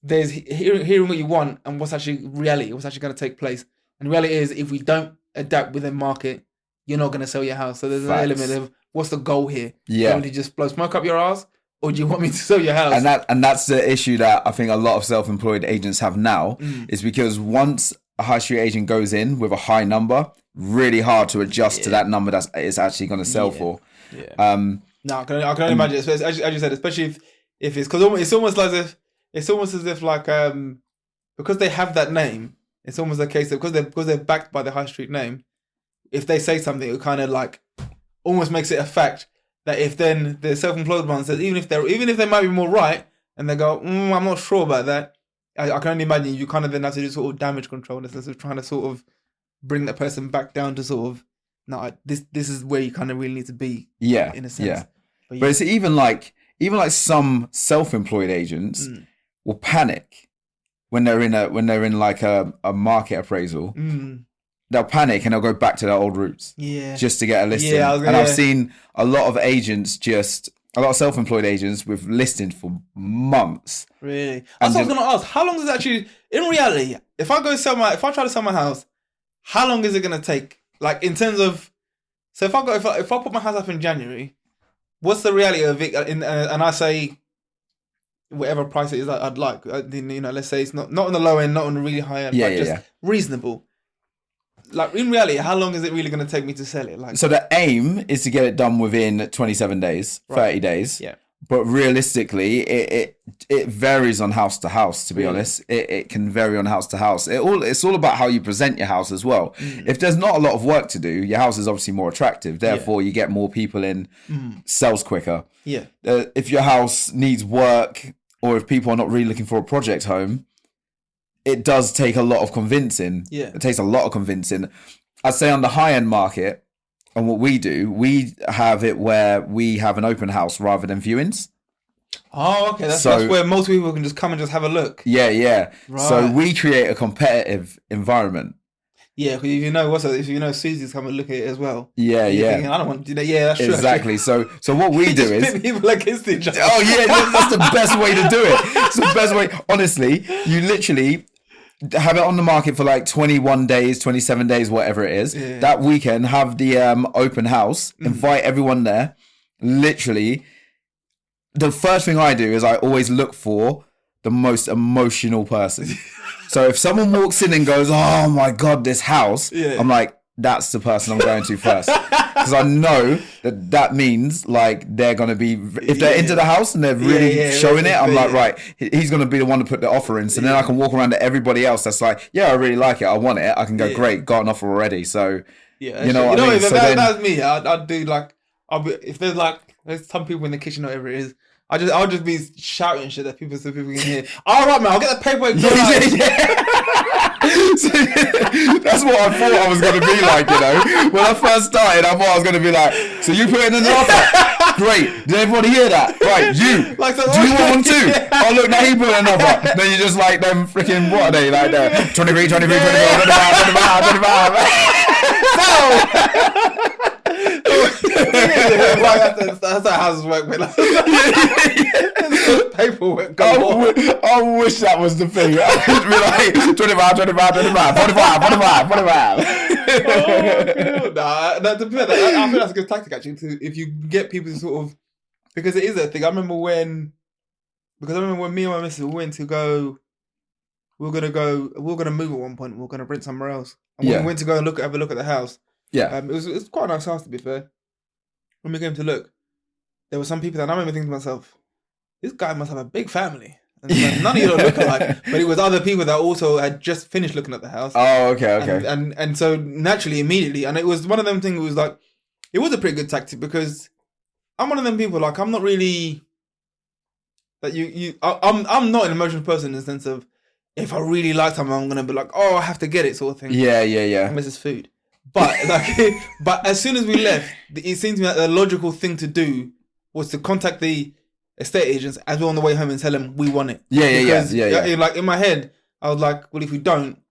there's hearing what you want and what's actually reality, what's actually going to take place. And reality is, if we don't adapt with the market, you're not going to sell your house. So there's an element of, what's the goal here? Do you want to just blow smoke up your ass, or do you want me to sell your house? And that's the issue that I think a lot of self-employed agents have now, is because once a high street agent goes in with a high number, really hard to adjust to that number that it's actually going to sell for. No, I can only imagine, as you said, especially if it's, because it's almost as if like because they have that name, it's almost a case of, because they're backed by the high street name. If they say something, it kind of like almost makes it a fact that if then the self-employed one says, even if they might be more right, and they go, I'm not sure about that, I can only imagine you kind of then have to do sort of damage control in the sense of trying to sort of bring that person back down to sort of, no, this is where you kind of really need to be. In a sense. But it's even like some self-employed agents will panic when they're in like a market appraisal. They'll panic and they'll go back to their old roots. Just to get a listing. I've seen a lot of self-employed agents with listings for months. Really? That's what I was going to ask. How long does it actually, in reality, if I try to sell my house, how long is it going to take? Like, in terms of, so if I put my house up in January, what's the reality of it? And I say whatever price it is I'd like. Let's say it's not on the low end, not on the really high end, just reasonable. Like, in reality, how long is it really going to take me to sell it? Like, so the aim is to get it done within 27 days, 30 days. But realistically, it varies on house to house. To be honest, it can vary on house to house. It's all about how you present your house as well. If there's not a lot of work to do, your house is obviously more attractive. Therefore, you get more people in, sells quicker. Yeah. If your house needs work, or if people are not really looking for a project home, it does take a lot of convincing. Yeah. It takes a lot of convincing. I'd say on the high end market. And what we do, we have it where we have an open house rather than viewings. Oh, okay. That's where most people can just come and just have a look. Yeah. Right. So we create a competitive environment. Yeah, because if you know Susie's coming and look at it as well. Yeah. Thinking, I don't want to do that. Yeah, that's true. Exactly. So what we do is pit people against each other. Oh yeah, that's the best way to do it. It's the best way. Honestly, you literally have it on the market for like 21 days, 27 days, whatever it is. Yeah. That weekend, have the open house, invite everyone there. Literally, the first thing I do is I always look for the most emotional person. So if someone walks in and goes, "Oh my God, this house," I'm like, that's the person I'm going to first. Because I know that means like they're going to be, if they're into the house and they're really showing it, I'm like, right, he's going to be the one to put the offer in. So then I can walk around to everybody else that's like, yeah, I really like it, I want it. I can go, great, got an offer already. So, you know what I mean? So that's me. I'd do like, if there's some people in the kitchen or whatever it is, I'll just be shouting shit that people so people can hear. All right, man, I'll get the paperwork. So, that's what I thought I was going to be like, you know. When I first started, I thought I was going to be like, so you put in an offer. Great. Did everybody hear that? Right, you. Like, so do you want one too? Oh, look, now he put in an offer. Then you just like them freaking, what are they? Like 23, 24, 25, 25. That's how houses work, man. Paperwork. I wish that was the thing. I'd just be like 25, 45. I think that's a good tactic actually. If you get people to sort of, because it is a thing. I remember when me and my missus went to go. We were gonna move at one point. We were gonna rent somewhere else, and when we went to go and have a look at the house. Yeah, it was quite a nice house to be fair. When we came to look, there were some people that I remember thinking to myself, this guy must have a big family. And like, none of you don't look alike, but it was other people that also had just finished looking at the house. Oh, okay. And so naturally, immediately, and it was one of them things. It was like, it was a pretty good tactic because I'm one of them people. Like, I'm not really that I'm not an emotional person in the sense of if I really like something, I'm gonna be like, oh, I have to get it, sort of thing. Yeah. Unless it's food. But but as soon as we left, it seemed to me like the logical thing to do was to contact the estate agents as we're on the way home and tell them we want it. Yeah. Like in my head, I was like, well, if we don't,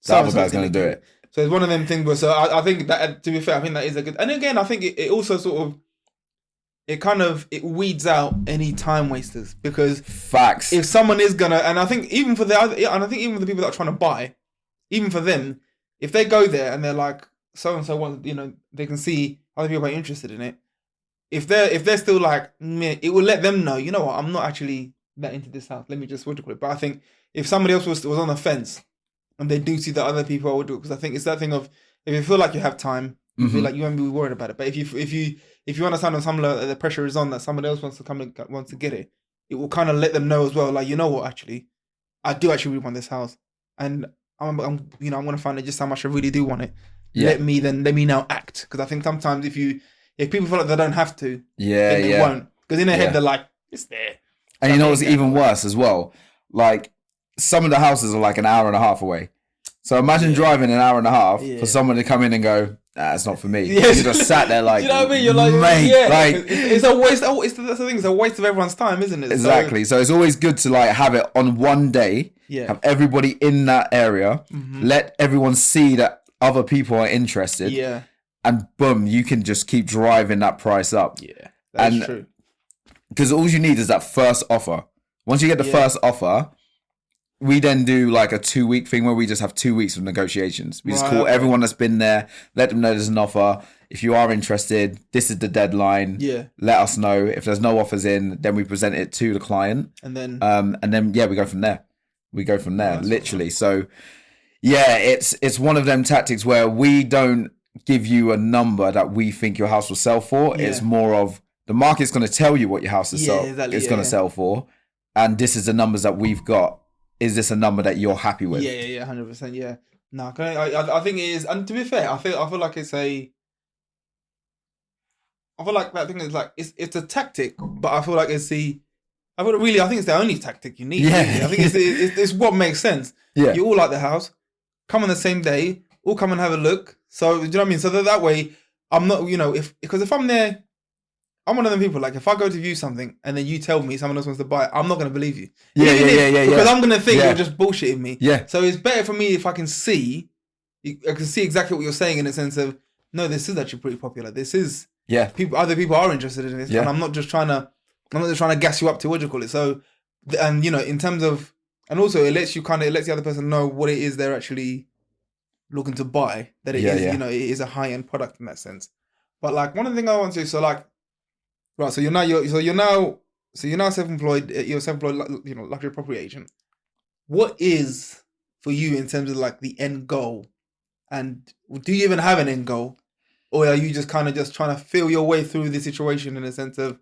the other guy's going to do it. So it's one of them things where, so I think that, to be fair, I think that is a good, and again, I think it also sort of, it weeds out any time wasters because facts. If someone is gonna, and I think even for the people that are trying to buy, even for them, if they go there and they're like, so and so wants, they can see other people are interested in it. If they're still like, meh, it will let them know, you know what, I'm not actually that into this house. Let me just what you call it. But I think if somebody else was on the fence and they do see that other people would do it, because I think it's that thing of if you feel like you have time, you feel like you won't be worried about it. But if you understand on some level that the pressure is on that somebody else wants to get it, it will kind of let them know as well. Like, you know what, actually, I do actually really want this house, and I'm going to find out just how much I really do want it. Yeah. Let me now act, because I think sometimes if people feel like they don't have to, then they won't, because in their head they're like, it's there. And you know what's even worse as well? Like, some of the houses are like an hour and a half away. So imagine driving an hour and a half for someone to come in and go, nah, it's not for me. You just sat there like, you know what I mean? You're like, mate, like it's a waste. That's the thing. It's a waste of everyone's time, isn't it? Exactly. So it's always good to like have it on one day. Yeah. Have everybody in that area. Let everyone see that other people are interested. Yeah. And boom, you can just keep driving that price up. Yeah, that's true. Because all you need is that first offer. Once you get the first offer, we then do like a 2-week thing where we just have 2 weeks of negotiations. We just call everyone that's been there, let them know there's an offer. If you are interested, this is the deadline. Yeah. Let us know. If there's no offers in, then we present it to the client. And then we go from there. Literally. So yeah, it's one of them tactics where we don't give you a number that we think your house will sell for. It's more of The market's going to tell you what your house is Yeah, exactly, it's going to sell for, and this is the numbers that we've got. Is this a number that you're happy with? Yeah, 100%. Yeah. No, I think it is, and to be fair, I feel like it's a. I feel like that thing is like it's a tactic, but I feel like it's the. I think it's the only tactic you need. Yeah. Really. I think it's what makes sense. Yeah. You all like the house, come on the same day, all come and have a look. So do you know what I mean? So that way, I'm not, because if I'm there, I'm one of them people. Like if I go to view something and then you tell me someone else wants to buy it, I'm not going to believe you. Yeah. Because I'm going to think you're just bullshitting me. Yeah. So it's better for me if I can see exactly what you're saying in the sense of, no, this is actually pretty popular. This is other people are interested in this, and I'm not just trying to gas you up to what you call it. So, and in terms of, and also it lets the other person know what it is they're actually looking to buy. That it is, it is a high end product in that sense. But like one of the things I want to, so like, right, so you're now self-employed. You're self-employed, luxury property agent. What is for you in terms of like the end goal, and do you even have an end goal, or are you just kind of just trying to feel your way through the situation in a sense of,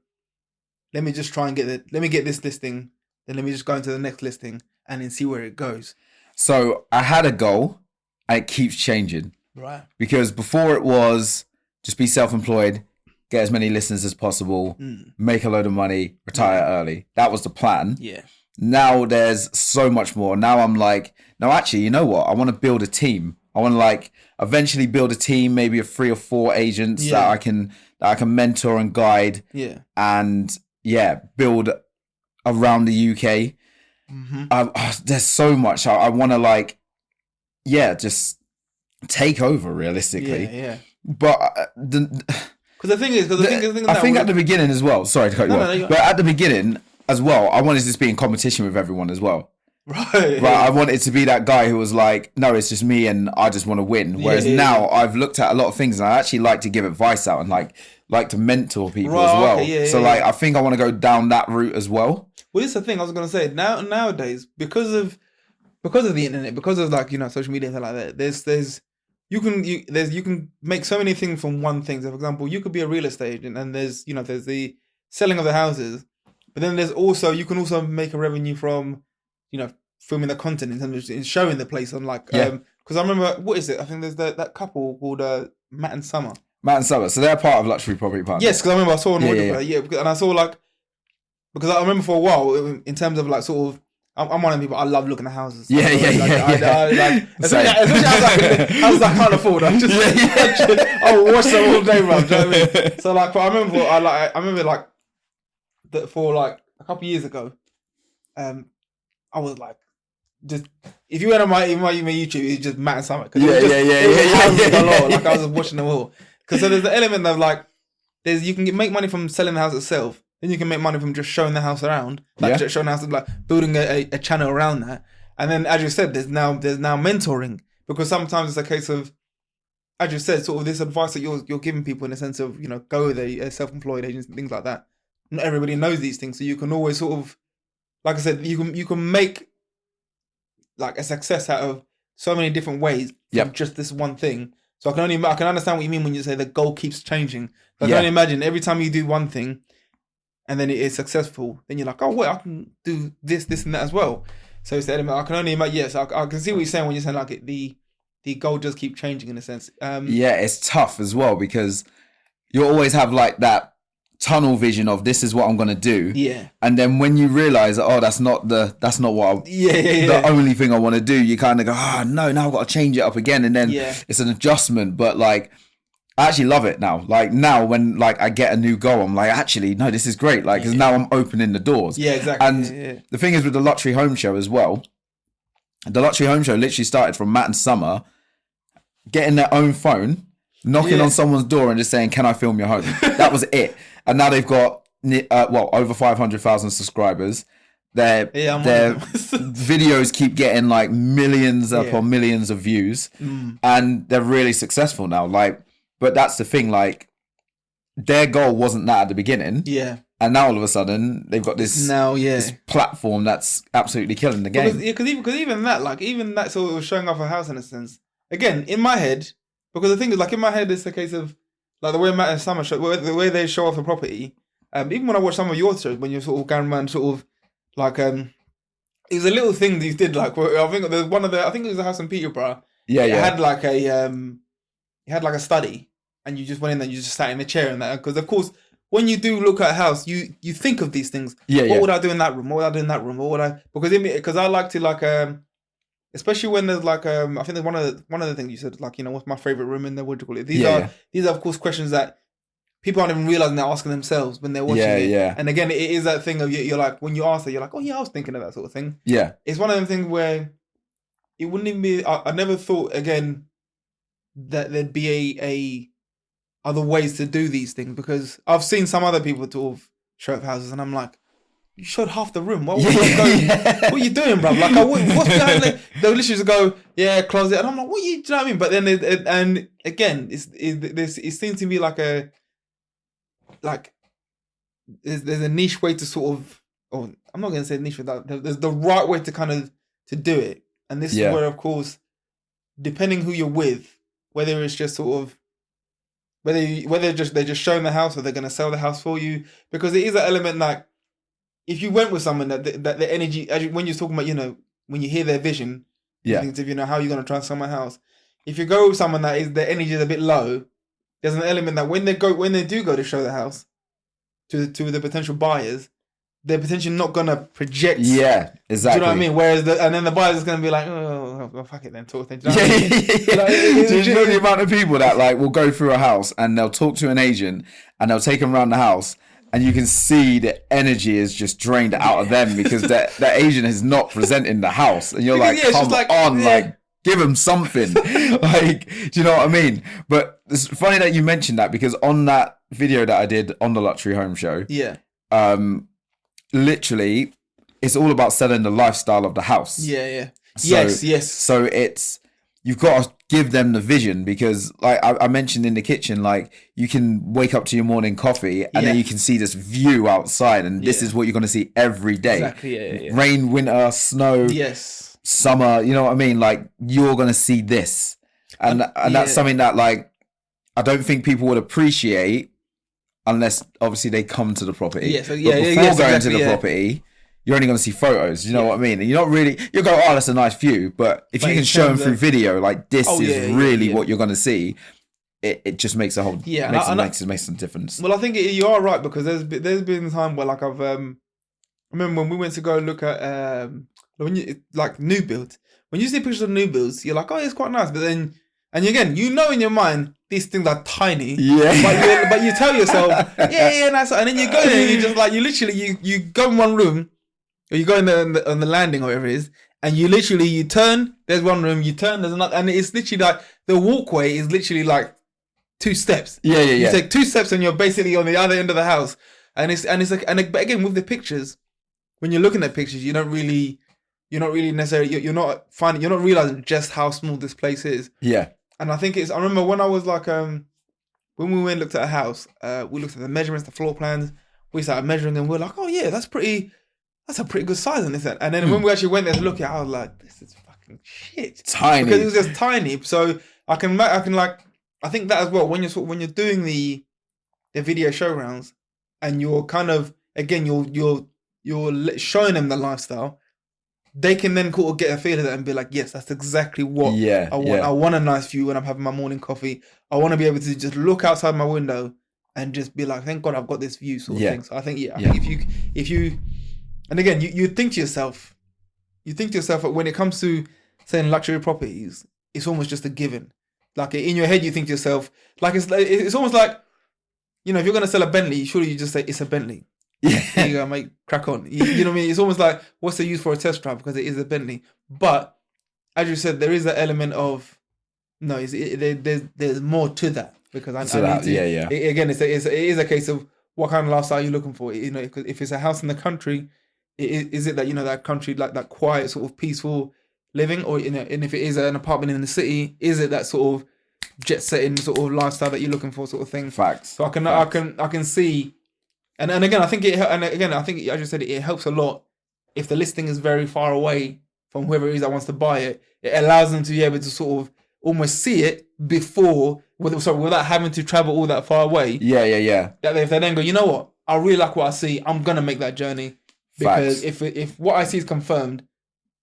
let me just try and let me get this listing, then let me just go into the next listing and then see where it goes. So I had a goal, and it keeps changing. Right. Because before it was just be self-employed, get as many listeners as possible, make a load of money, retire early. That was the plan. Yeah. Now there's so much more. Now I'm like, no, actually, you know what? I want to build a team. I want to like eventually build a team, maybe of 3 or 4 agents that I can mentor and guide. Yeah. And build around the UK. Mm-hmm. There's so much. I want to like, just take over realistically. Yeah. But because the thing is, I think at the beginning as well. Sorry to cut you off. No, but at the beginning as well, I wanted to just be in competition with everyone as well. Right. I wanted to be that guy who was like, no, it's just me and I just want to win. Whereas now I've looked at a lot of things and I actually like to give advice out and like to mentor people as well. I think I want to go down that route as well. Well, this is the thing I was going to say. Nowadays, because of the internet, because of like social media and stuff like that, you can make so many things from one thing. So, for example, you could be a real estate agent, and there's the selling of the houses, but then you can also make a revenue from filming the content in terms of showing the place on because I remember, what is it? I think there's that couple called Matt and Summer. Matt and Summer, so they're part of Luxury Property Partners. Yes, because I remember I saw an audio, and I saw because I remember for a while in terms of like sort of. I'm one of the people. I love looking at houses. Yeah. Especially houses I can't afford. I will watch them all day, bro. Do you know what I mean? So like, I remember like that for like a couple of years ago. I was like, just if you went on my YouTube, it's just Matt and Summer. Yeah. Like I was watching them all because there's the element of like, you can make money from selling the house itself. Then you can make money from just showing the house around, just showing the house, like building a channel around that. And then, as you said, there's now mentoring, because sometimes it's a case of, as you said, sort of this advice that you're giving people in the sense of go with a self-employed agents and things like that. Not everybody knows these things, so you can always sort of, like I said, you can make like a success out of so many different ways from just this one thing. So I can understand what you mean when you say the goal keeps changing. But I can only imagine every time you do one thing, and then it is successful, then you're like, oh wait, I can do this, and that as well. So it's the element. I can only imagine. Yes, I can see what you're saying when you're saying like the goal does keep changing in a sense. It's tough as well because you always have like that tunnel vision of this is what I'm gonna do. Yeah. And then when you realise, that's not what the only thing I want to do, you kind of go, no, now I've got to change it up again, and then it's an adjustment. But like, I actually love it now. Like now when like I get a new goal, I'm like, actually, no, this is great. Like, because now I'm opening the doors. Yeah, exactly. And the thing is with the Luxury Home Show as well, the Luxury Home Show literally started from Matt and Summer getting their own phone, knocking on someone's door and just saying, can I film your home? That was it. And now they've got, over 500,000 subscribers. Their videos keep getting like millions upon millions of views. And they're really successful now. Like, but that's the thing, their goal wasn't that at the beginning. Yeah. And now all of a sudden they've got this platform that's absolutely killing the game. Because even that sort of showing off a house in a sense. Again, in my head, because the thing is, like in my head, it's a case of like the way Matt and Summer show, the way they show off a property. even when I watched some of your shows, when you're sort of going around, sort of like it was a little thing that you did. Like I think there's one of the, I think it was a house in Peterborough. Yeah, It yeah. had like a study, and you just went in there, and you just sat in the chair and that. Because of course, when you do look at a house, you think of these things. What would I do in that room? What would I do in that room? What would I? Because I like to like especially when there's like I think there's one of the things you said, like, you know, what's my favorite room in there? What do you call it? These are of course questions that people aren't even realizing they're asking themselves when they're watching it. Yeah. And again, it is that thing of you're like, when you ask that, you're like, oh yeah, I was thinking of that sort of thing. Yeah. It's one of them things where it wouldn't even be. I never thought again that there'd be a other ways to do these things, because I've seen some other people sort of show up houses, and I'm like, you showed half the room. What are you doing, bro? Like, what's behind there? They'll literally just go, yeah, closet, and I'm like, what do you know what I mean? But then, and again, it seems to be like there's a niche way to sort of, or I'm not going to say niche, but there's the right way to kind of to do it, and this is where, of course, depending who you're with, whether it's just sort of whether they're just showing the house or they're going to sell the house for you, because it is an element like, if you went with someone that the energy, when you're talking about, you know, when you hear their vision, you think of, you know, how you're going to try and sell my house. If you go with someone that is, their energy is a bit low, there's an element that when they do go to show the house to the potential buyers, they're potentially not going to project. Yeah, exactly. Do you know what I mean? Whereas and then the buyer's going to be like, oh, well, fuck it then, talk thing. Do you know Yeah, what I mean? Do you know the amount of people that like will go through a house and they'll talk to an agent and they'll take them around the house, and you can see the energy is just drained out of them because the agent is not presenting the house, and you're like, come on, like, give them something. Like, do you know what I mean? But it's funny that you mentioned that, because on that video that I did on the Luxury Home Show, literally, it's all about selling the lifestyle of the house. Yeah. So, yes. So it's, you've got to give them the vision, because like I mentioned in the kitchen, like you can wake up to your morning coffee and then you can see this view outside, and this is what you're going to see every day. Exactly, yeah. Rain, winter, snow, summer, you know what I mean? Like, you're going to see this. And that's something that, like, I don't think people would appreciate unless obviously they come to the property. But before going to the property, you're only going to see photos. You know what I mean? And you're not really, you'll go, oh, that's a nice view. But if you can show them through video, like, this is really what you're going to see, it just makes a whole, makes some difference. Well, I think you are right, because there's been a time where, like, I remember when we went to go look at, when you, like, new builds. When you see pictures of new builds, you're like, oh, it's quite nice. But then, and again, you know in your mind, these things are tiny. Yeah. But you tell yourself, yeah, nice. And then you go there and you just like, you literally, you go in one room, or you go on the landing or whatever it is, and you literally, you turn, there's one room, you turn, there's another, and it's literally like, the walkway is literally like 2 steps. Yeah. You take 2 steps and you're basically on the other end of the house. And it's like, but again, with the pictures, when you're looking at pictures, you're not really necessarily, you're not realizing just how small this place is. Yeah. And I think I remember when I was like, when we went and looked at a house, we looked at the measurements, the floor plans, we started measuring, and we were like, oh yeah, that's a pretty good size on this end. And then when we actually went there to look at it, I was like, this is fucking shit. Tiny. Because it was just tiny. So I can like, I think that as well, when you're doing the video show rounds, and you're kind of, again, you're showing them the lifestyle, they can then kind of get a feel of that and be like, yes, that's exactly what I want. I want a nice view when I'm having my morning coffee. I want to be able to just look outside my window and just be like, thank God I've got this view, sort of thing. So I think, I think if you, and again, you think to yourself, when it comes to saying luxury properties, it's almost just a given. Like, in your head, you think to yourself, like, it's almost like, you know, if you're going to sell a Bentley, surely you just say it's a Bentley. Yeah, you go, mate, crack on. You know what I mean? It's almost like, what's the use for a test drive, because it is a Bentley. But as you said, there is an element of there's more to that, because again, it is a case of what kind of lifestyle you're looking for. You know, if it's a house in the country, is it that, you know, that country, like that quiet sort of peaceful living, or, you know, and if it is an apartment in the city, is it that sort of jet setting sort of lifestyle that you're looking for, sort of thing? Facts. So I can see. And again, I think as you said, it helps a lot if the listing is very far away from whoever it is that wants to buy it. It allows them to be able to sort of almost see it before, without having to travel all that far away. Yeah. That if they then go, you know what, I really like what I see. I'm gonna make that journey because if what I see is confirmed,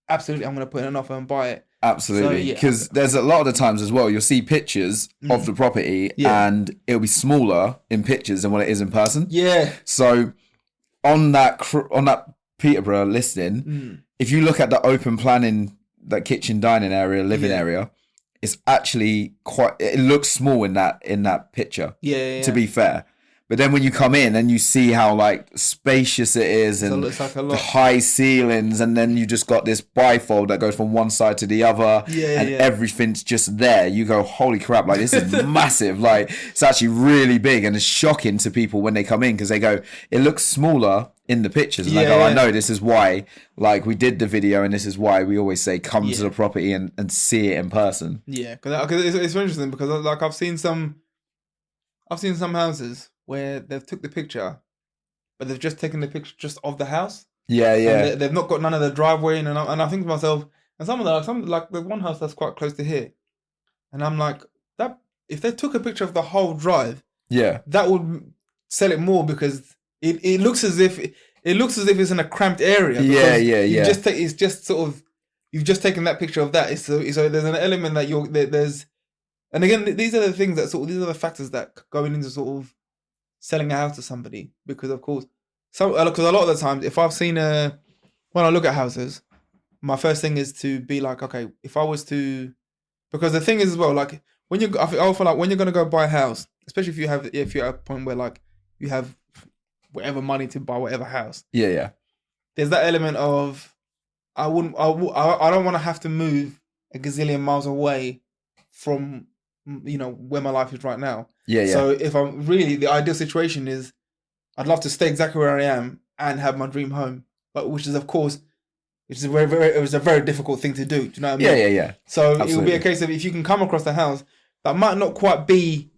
absolutely, I'm gonna put in an offer and buy it. Absolutely, So, because there's a lot of the times as well, you'll see pictures of the property and it'll be smaller in pictures than what it is in person. Yeah. So on that Peterborough listing, if you look at the open planning, that kitchen, dining area, living area, it's actually it looks small in that picture. Yeah. To be fair. But then when you come in and you see how like spacious it is and looks like a lot. the high ceilings, and then you just got this bifold that goes from one side to the other, and everything's just there. You go, holy crap! Like, this is massive. Like, it's actually really big, and it's shocking to people when they come in because they go, it looks smaller in the pictures, and I go, I know, this is why. Like, we did the video, and this is why we always say come to the property and see it in person. Yeah, because it's interesting because like I've seen some houses where they've took the picture, but they've just taken the picture just of the house. Yeah. And they've not got none of the driveway in, and I think to myself, and some like the one house that's quite close to here, and I'm like, that if they took a picture of the whole drive, that would sell it more because it looks as if it's in a cramped area. It's just sort of you've just taken that picture of that. So there's an element that there's, and again, these are the things that these are the factors that go into sort of selling a house to somebody, because of course, because a lot of the times, if I've seen when I look at houses, my first thing is to be like, okay, if I was to, because the thing is as well, like when I feel like when you're gonna go buy a house, especially if you're at a point where like you have whatever money to buy whatever house, there's that element of I don't want to have to move a gazillion miles away from where my life is right now. So if I'm really, the ideal situation is I'd love to stay exactly where I am and have my dream home, but which is a very difficult thing to do. Do you know what I mean? Yeah. So Absolutely. it will be a case of, if you can come across a house that might not quite be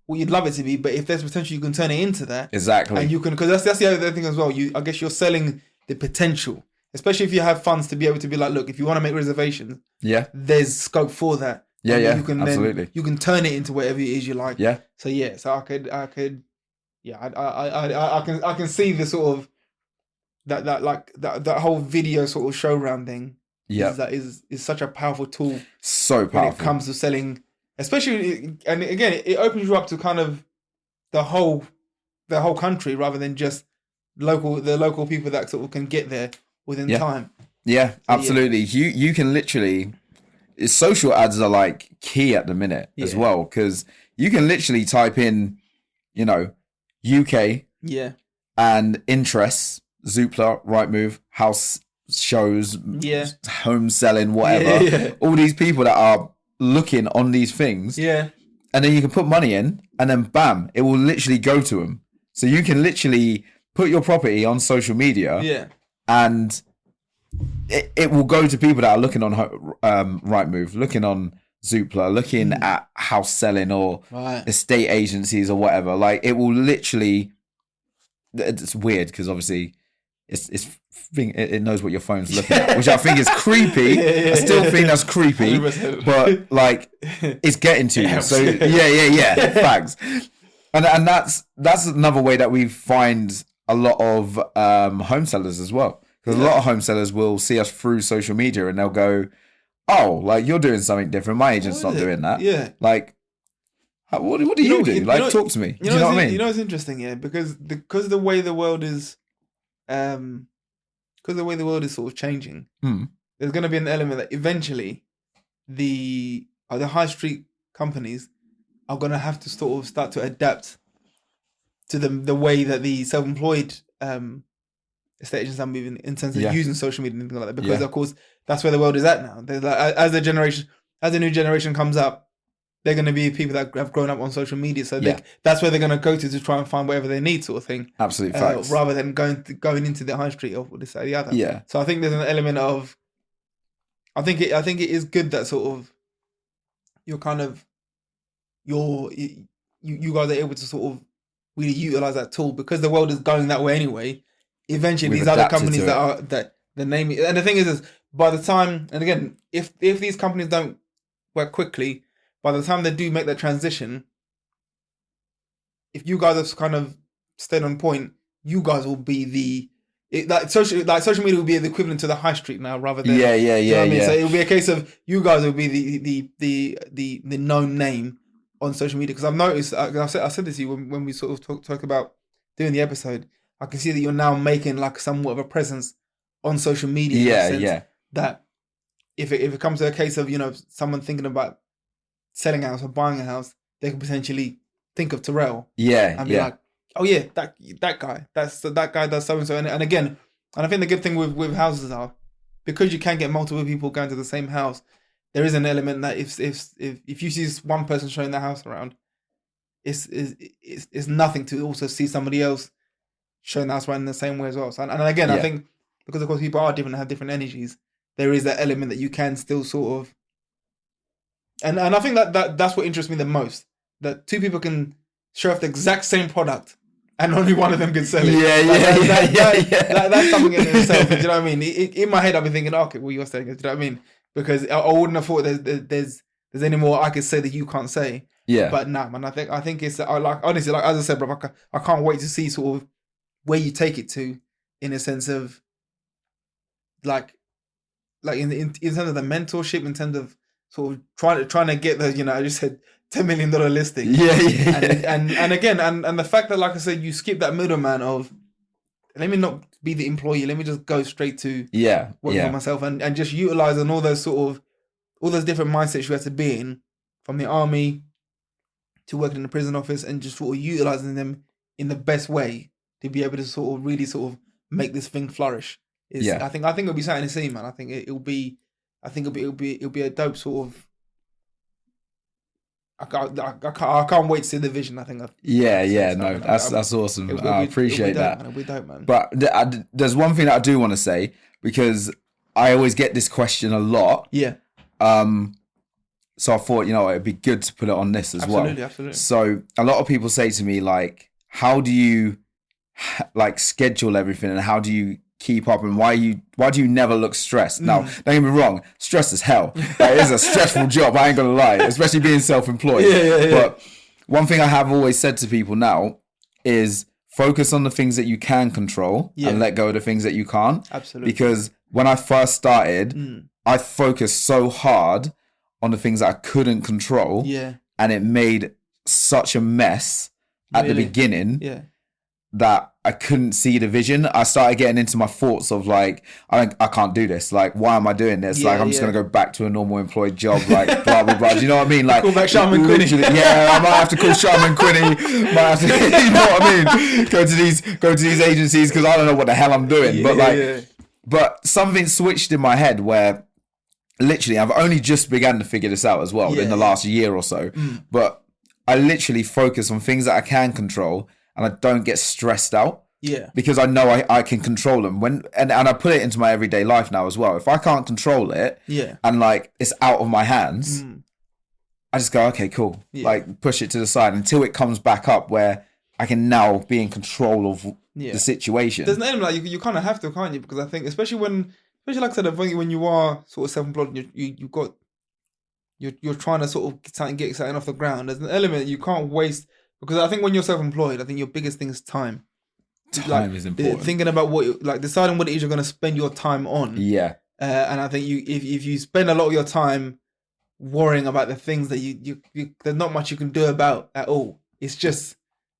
what you'd love it to be, but if there's potential, you can turn it into that. Exactly. And you can, because that's the other thing as well. I guess you're selling the potential, especially if you have funds to be able to be like, look, if you want to make reservations, there's scope for that. You can absolutely. You can turn it into whatever it is you like. So I can see the sort of that whole video sort of show round thing. Is such a powerful tool. So powerful when it comes to selling, especially, and again, it opens you up to kind of the whole country rather than just the local people that sort of can get there within time. Yeah, absolutely. You can literally. Social ads are like key at the minute as well, because you can literally type in, UK and interests, Zoopla, Rightmove, house shows, home selling, whatever. All these people that are looking on these things, and then you can put money in, and then bam, it will literally go to them. So you can literally put your property on social media, and it will go to people that are looking on Rightmove, looking on Zoopla, looking at house selling or estate agencies or whatever. Like, it will literally. It's weird because obviously it knows what your phone's looking at, which I think is creepy. I still think that's creepy, 100%. But like, it's getting to you. So facts. And that's another way that we find a lot of home sellers as well. Because a lot of home sellers will see us through social media and they'll go, oh, like, you're doing something different. My agent's not doing that. Yeah. Like, what do you do? Like, talk to me. Do you know what I mean? You know, it's interesting, because the way the world is, sort of changing, there's going to be an element that eventually the high street companies are going to have to sort of start to adapt to the way that the self-employed estate agents are moving in terms of using social media and things like that, because of course that's where the world is at now. There's like, as the new generation comes up, they're going to be people that have grown up on social media, so that's where they're going to go to try and find whatever they need, sort of thing. Absolutely, facts. Rather than going into the high street or this or the other. Yeah. So I think there's an element of, I think it is good that sort of you guys are able to sort of really utilize that tool, because the world is going that way anyway. Eventually, these other companies that the name, and the thing is by the time, and again, if these companies don't work quickly, by the time they do make that transition, if you guys have kind of stayed on point, you guys will be social media will be the equivalent to the high street now, rather than Yeah, you know what I mean? yeah. So it'll be a case of you guys will be the known name on social media, because I've noticed, I said this to you when we sort of talk about doing the episode. I can see that you're now making like somewhat of a presence on social media. In Yeah, the sense yeah. That if it comes to a case of, you know, someone thinking about selling a house or buying a house, they could potentially think of Terrell. Yeah, And be like, oh yeah, that guy. That guy does so and so. And again, and I think the good thing with houses are, because you can get multiple people going to the same house, there is an element that if you see one person showing the house around, it's nothing to also see somebody else showing the house around in the same way as well. So, and again, I think because of course people are different and have different energies, there is that element that you can still sort of, and I think that's what interests me the most, that two people can show off the exact same product and only one of them can sell it. That's something in itself. Do you know what I mean? In my head, I've been thinking, okay, well, you're saying it. Do you know what I mean? Because I wouldn't have thought there's any more I could say that you can't say. Yeah. But nah, man, I think it's honestly, like as I said, bro, I can't wait to see sort of where you take it to, in a sense of like in terms of the mentorship, in terms of sort of trying to get the, you know, I just said $10 million listing. And again, and the fact that, like I said, you skip that middleman of, let me not be the employee, let me just go straight to working for myself, and just utilizing all those different mindsets you have to be in, from the army to working in the prison office, and just sort of utilizing them in the best way to be able to sort of really sort of make this thing flourish. I think it'll be something to see, man. I think it'll be a dope sort of. I can't wait to see the vision. I think. That's awesome. I appreciate that. It'll be dope, man. But there's one thing that I do want to say, because I always get this question a lot. Yeah. So I thought, you know, it'd be good to put it on this as well. Absolutely. So a lot of people say to me, like, how do you like schedule everything, and how do you keep up, and why do you never look stressed? Now, don't get me wrong, stress is hell. It is a stressful job, I ain't gonna lie, especially being self-employed. But one thing I have always said to people now is focus on the things that you can control and let go of the things that you can't. Absolutely. Because when I first started, I focused so hard on the things that I couldn't control, and it made such a mess at the beginning that I couldn't see the vision. I started getting into my thoughts of like, I can't do this. Like, why am I doing this? Like, I'm just gonna go back to a normal employed job. Like, blah blah blah. Do you know what I mean? Like, call back Shaman Quinny. Yeah, I might have to call Shaman Quinny. Might have to, you know what I mean? Go to these agencies, because I don't know what the hell I'm doing. But something switched in my head where, literally, I've only just began to figure this out as well in the last year or so. But I literally focus on things that I can control, and I don't get stressed out. Yeah. Because I know I can control them. And I put it into my everyday life now as well. If I can't control it, and like it's out of my hands, I just go, okay, cool. Like, push it to the side until it comes back up where I can now be in control of the situation. There's an element like you kind of have to, can't you? Because I think, especially like I said, when you are sort of self-employed, you're trying to sort of get something off the ground. There's an element you can't waste, because I think when you're self-employed, I think your biggest thing is time. Time is important. Thinking about deciding what it is you're going to spend your time on. Yeah. And I think if you spend a lot of your time worrying about the things that you there's not much you can do about at all. It's just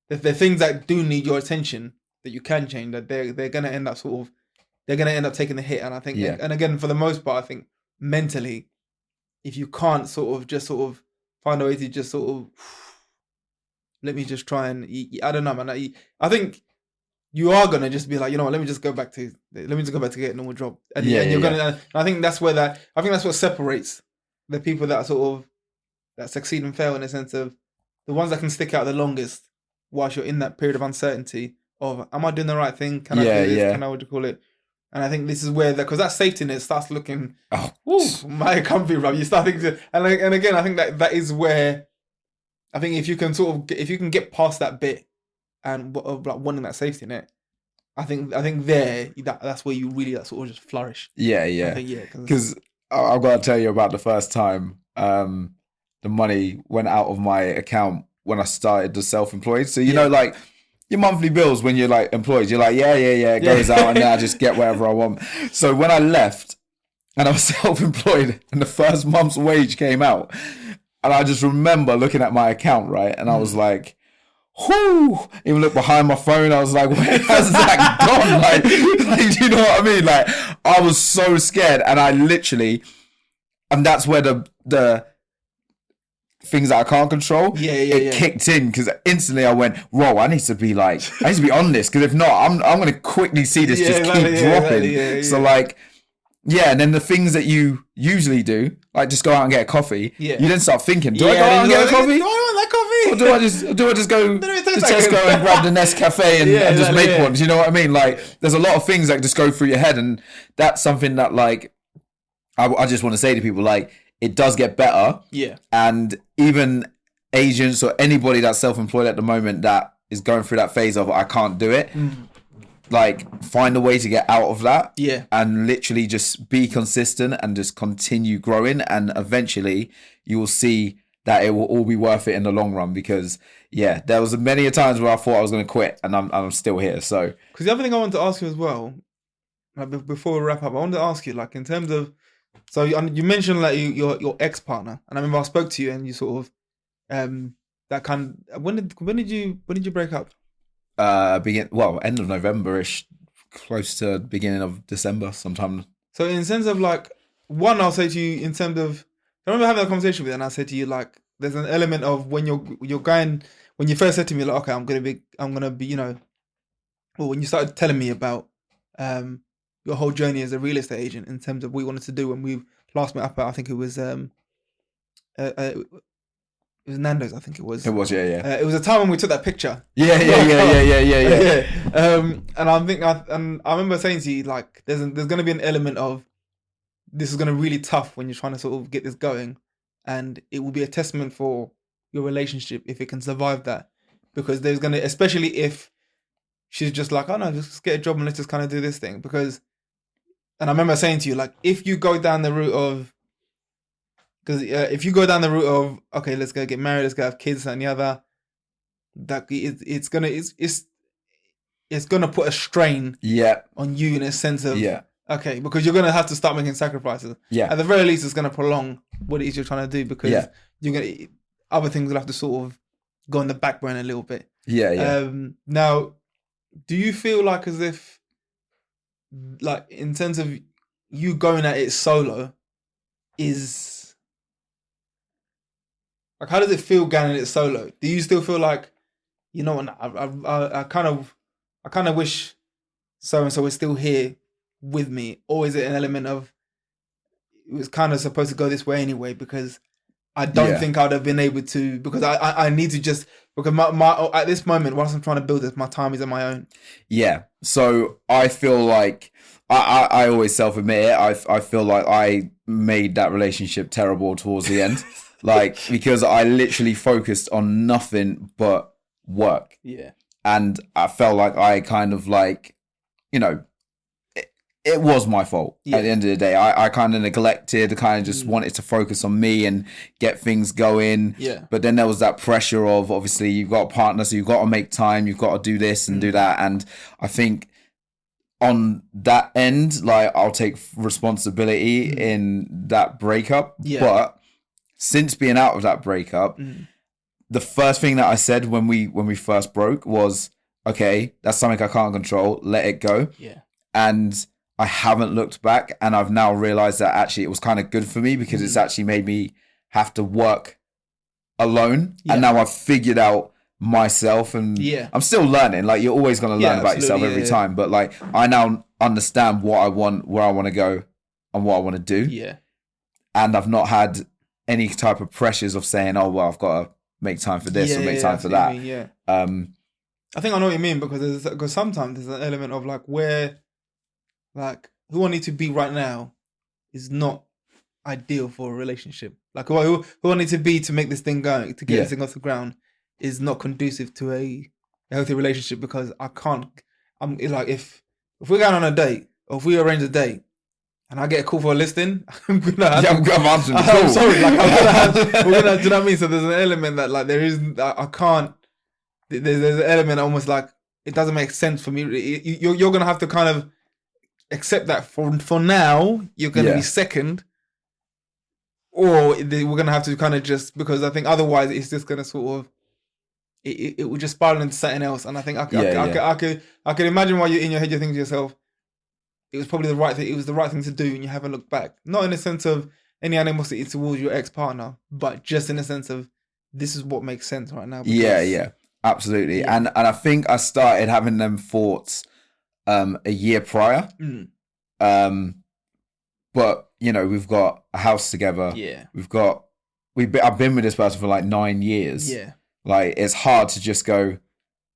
the things that do need your attention that you can change, that they're going to end up taking the hit. And I think, and again, for the most part, I think mentally, if you can't sort of find a way to just sort of, let me just try and, I don't know, man. I think you are gonna just be like, you know what, let me just go back to get a normal job. And you're gonna. I think that's what separates the people that that succeed and fail, in a sense of the ones that can stick out the longest whilst you're in that period of uncertainty of, am I doing the right thing? Can I do this? Can I, what do you call it? And I think this is where because that safety net starts looking, my comfy, bro. You start thinking, and again, I think that is where, I think if you can get past that bit and of like wanting that safety net, I think that's where you really sort of just flourish. Yeah. Because I've got to tell you about the first time the money went out of my account when I started the self-employed. So you know, your monthly bills when you're like employed. You're like, yeah, it goes out, and then I just get whatever I want. So when I left and I was self-employed and the first month's wage came out, and I just remember looking at my account, right? And I was like, whoo, even look behind my phone. I was like, where has that gone? Like, you know what I mean? Like, I was so scared, and I literally, and that's where the things that I can't control, kicked in, because instantly I went, whoa, I need to be on this, because if not, I'm going to quickly see this keep dropping. So like, and then the things that you usually do, like just go out and get a coffee, you then start thinking, do I go out and get a coffee? Do I want that coffee? Or do I just go to Tesco and grab the Nescafe and just make one? Do you know what I mean? Like, there's a lot of things that just go through your head, and that's something that, like, I just want to say to people, like, it does get better. Yeah. And even agents or anybody that's self-employed at the moment that is going through that phase of I can't do it, like, find a way to get out of that. Yeah. And literally just be consistent and just continue growing, and eventually you will see that it will all be worth it in the long run, because there was many a times where I thought I was going to quit, and I'm still here. So, because the other thing I wanted to ask you as well, like, before we wrap up, I wanted to ask you, like, in terms of, so you mentioned like your ex-partner, and I remember I spoke to you, and you sort of that kind of, when did you break up? End of November-ish, close to beginning of December sometime. So in sense of like, one, I'll say to you in terms of, I remember having a conversation with you, and I said to you, like, there's an element of when you're going, when you first said to me, like, okay, I'm gonna be, you know, well, when you started telling me about your whole journey as a real estate agent, in terms of what you wanted to do when we last met up at, I think it was Nando's, I think it was. It was, yeah. It was a time when we took that picture. Yeah. And I remember saying to you, like, there's going to be an element of, this is going to be really tough when you're trying to sort of get this going, and it will be a testament for your relationship if it can survive that, because there's going to, especially if she's just like, oh no, just get a job and let's just kind of do this thing, because, and I remember saying to you, like, if you go down the route of, because if you go down the route of, okay, let's go get married, let's go have kids and the other, that it's gonna put a strain on you, in a sense of, okay, because you're gonna have to start making sacrifices. Yeah. At the very least, it's gonna prolong what it is you're trying to do, because you're gonna, other things will have to sort of go on the back burner a little bit. Now, do you feel like as if, like, in terms of you going at it solo, is, like, how does it feel going at it solo? Do you still feel like, you know what, I kind of wish so and so was still here with me, or is it an element of, it was kind of supposed to go this way anyway, because I don't think I'd have been able to, because I need to just, because my at this moment, whilst I'm trying to build this, my time is on my own. Yeah. So I feel like, I always self-admit it, I feel like I made that relationship terrible towards the end. Like, because I literally focused on nothing but work. Yeah. And I felt like I kind of, like, you know, it was my fault at the end of the day. I kind of neglected, kind of just wanted to focus on me and get things going. Yeah. But then there was that pressure of, obviously, you've got a partner, so you've got to make time, you've got to do this and do that. And I think on that end, like, I'll take responsibility in that breakup. Yeah. But since being out of that breakup, the first thing that I said when we first broke was, okay, that's something I can't control, let it go. Yeah. And I haven't looked back, and I've now realized that actually it was kind of good for me, because it's actually made me have to work alone. Yeah. And now I've figured out myself, and I'm still learning. Like, you're always going to learn about yourself every time. But, like, I now understand what I want, where I want to go, and what I want to do. Yeah. And I've not had any type of pressures of saying, oh, well, I've got to make time for this or make time for that. I think I know what you mean, because sometimes there's an element of, like, where, like, who I need to be right now is not ideal for a relationship. Like, who I need to be to make this thing go, to get this thing off the ground, is not conducive to a healthy relationship, because I'm like, if we're going on a date, or if we arrange a date, and I get a call for a listing, I'm gonna have I'm answering the call. I'm sorry, like, do you know what I mean? So there's an element that, like, there is, I can't, there's an element almost like, it doesn't make sense for me. You're gonna have to kind of accept that for now. You're gonna be second, or we're gonna have to kind of just, because I think otherwise it's just gonna sort of it will just spiral into something else. And I think I could imagine while you're in your head, you're thinking to yourself, it was probably the right thing. It was the right thing to do, and you haven't looked back. Not in the sense of any animosity towards your ex-partner, but just in the sense of this is what makes sense right now. Yeah, absolutely. Yeah. And I think I started having them thoughts a year prior. But you know, we've got a house together. Yeah, I've been with this person for like 9 years. Yeah, like it's hard to just go,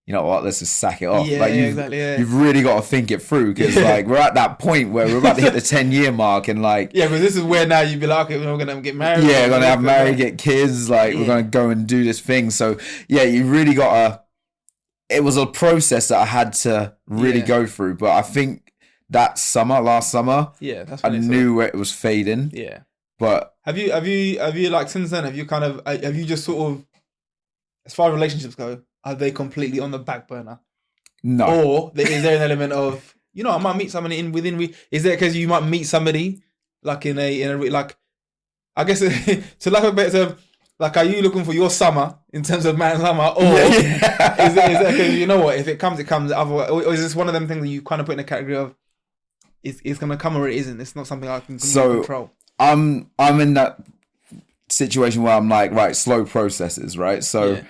you know what, let's just sack it off. Yeah, like exactly. Yeah. You've really got to think it through, because like we're at that point where we're about to hit the 10-year mark, and like because this is where now you'd be like, okay, we're gonna get married. Yeah, we're gonna have married, get kids. Like we're gonna go and do this thing. So yeah, you really gotta. It was a process that I had to really go through, but I think last summer, that's I knew where it was fading. Yeah, but have you like since then? Have you just sort of, as far as relationships go, are they completely on the back burner? No. Or is there an element of, you know, I might meet somebody is there a case you might meet somebody like in a like, I guess to lack of a better term, like, are you looking for your summer in terms of man summer, or is there a case, you know what, if it comes, it comes, otherwise, or is this one of them things that you kind of put in a category of it's gonna come or it isn't? It's not something I can control. I'm in that situation where I'm like, right, slow processes, right? So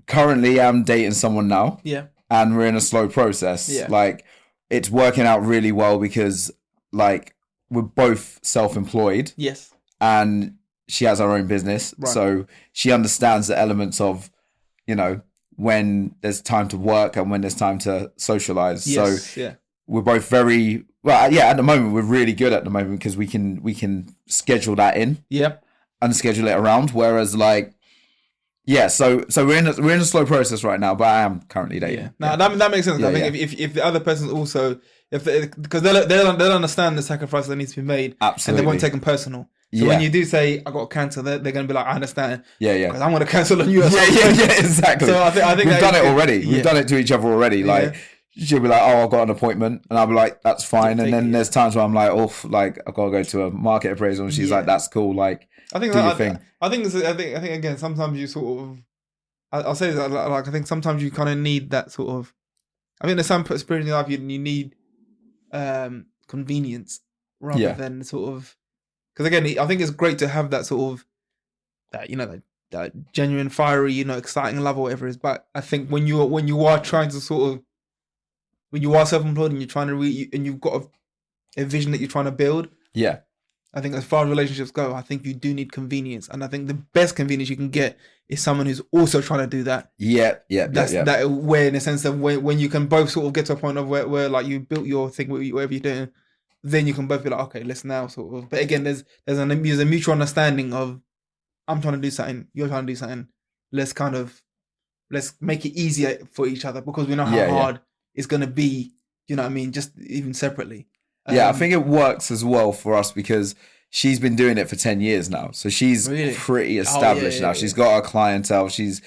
currently I'm dating someone now. Yeah. And we're in a slow process. Yeah. Like it's working out really well because like we're both self-employed. Yes. And she has her own business. Right. So she understands the elements of, you know, when there's time to work and when there's time to socialize. Yes. So we're both very well, at the moment we're really good at the moment because we can schedule that in. Yep. And schedule it around. Whereas like so we're in a slow process right now, but I am currently dating. Yeah. No, that makes sense. I think if the other person's also, because they'll understand the sacrifice that needs to be made. Absolutely. And they won't take them personal. So when you do say I got to cancel, they're going to be like, I understand. Yeah. Because I'm going to cancel on you. Exactly. So I think we've done it already. We've done it to each other already. Like she'll be like, oh, I've got an appointment, and I'll be like, that's fine. And then there's times where I'm like, oh, like I've got to go to a market appraisal, and she's like, that's cool. Like, I think again, sometimes you sort of, I'll say that, like I think sometimes you kind of need that sort of, I think there's some spirit in your life you need convenience rather than sort of, because again, I think it's great to have that sort of, that, you know, that genuine, fiery, you know, exciting love or whatever it is. But I think when you are trying to sort of, when you are self-employed and you're trying to and you've got a vision that you're trying to build. Yeah. I think as far as relationships go, I think you do need convenience. And I think the best convenience you can get is someone who's also trying to do that. That way, in a sense of when you can both sort of get to a point of where like you built your thing, whatever you're doing, then you can both be like, okay, let's now sort of. But again, there's a mutual understanding of, I'm trying to do something, you're trying to do something. Let's make it easier for each other, because we know how hard it's going to be, you know what I mean? Just even separately. I think it works as well for us because she's been doing it for 10 years now. So she's pretty established now. She's got her clientele. She's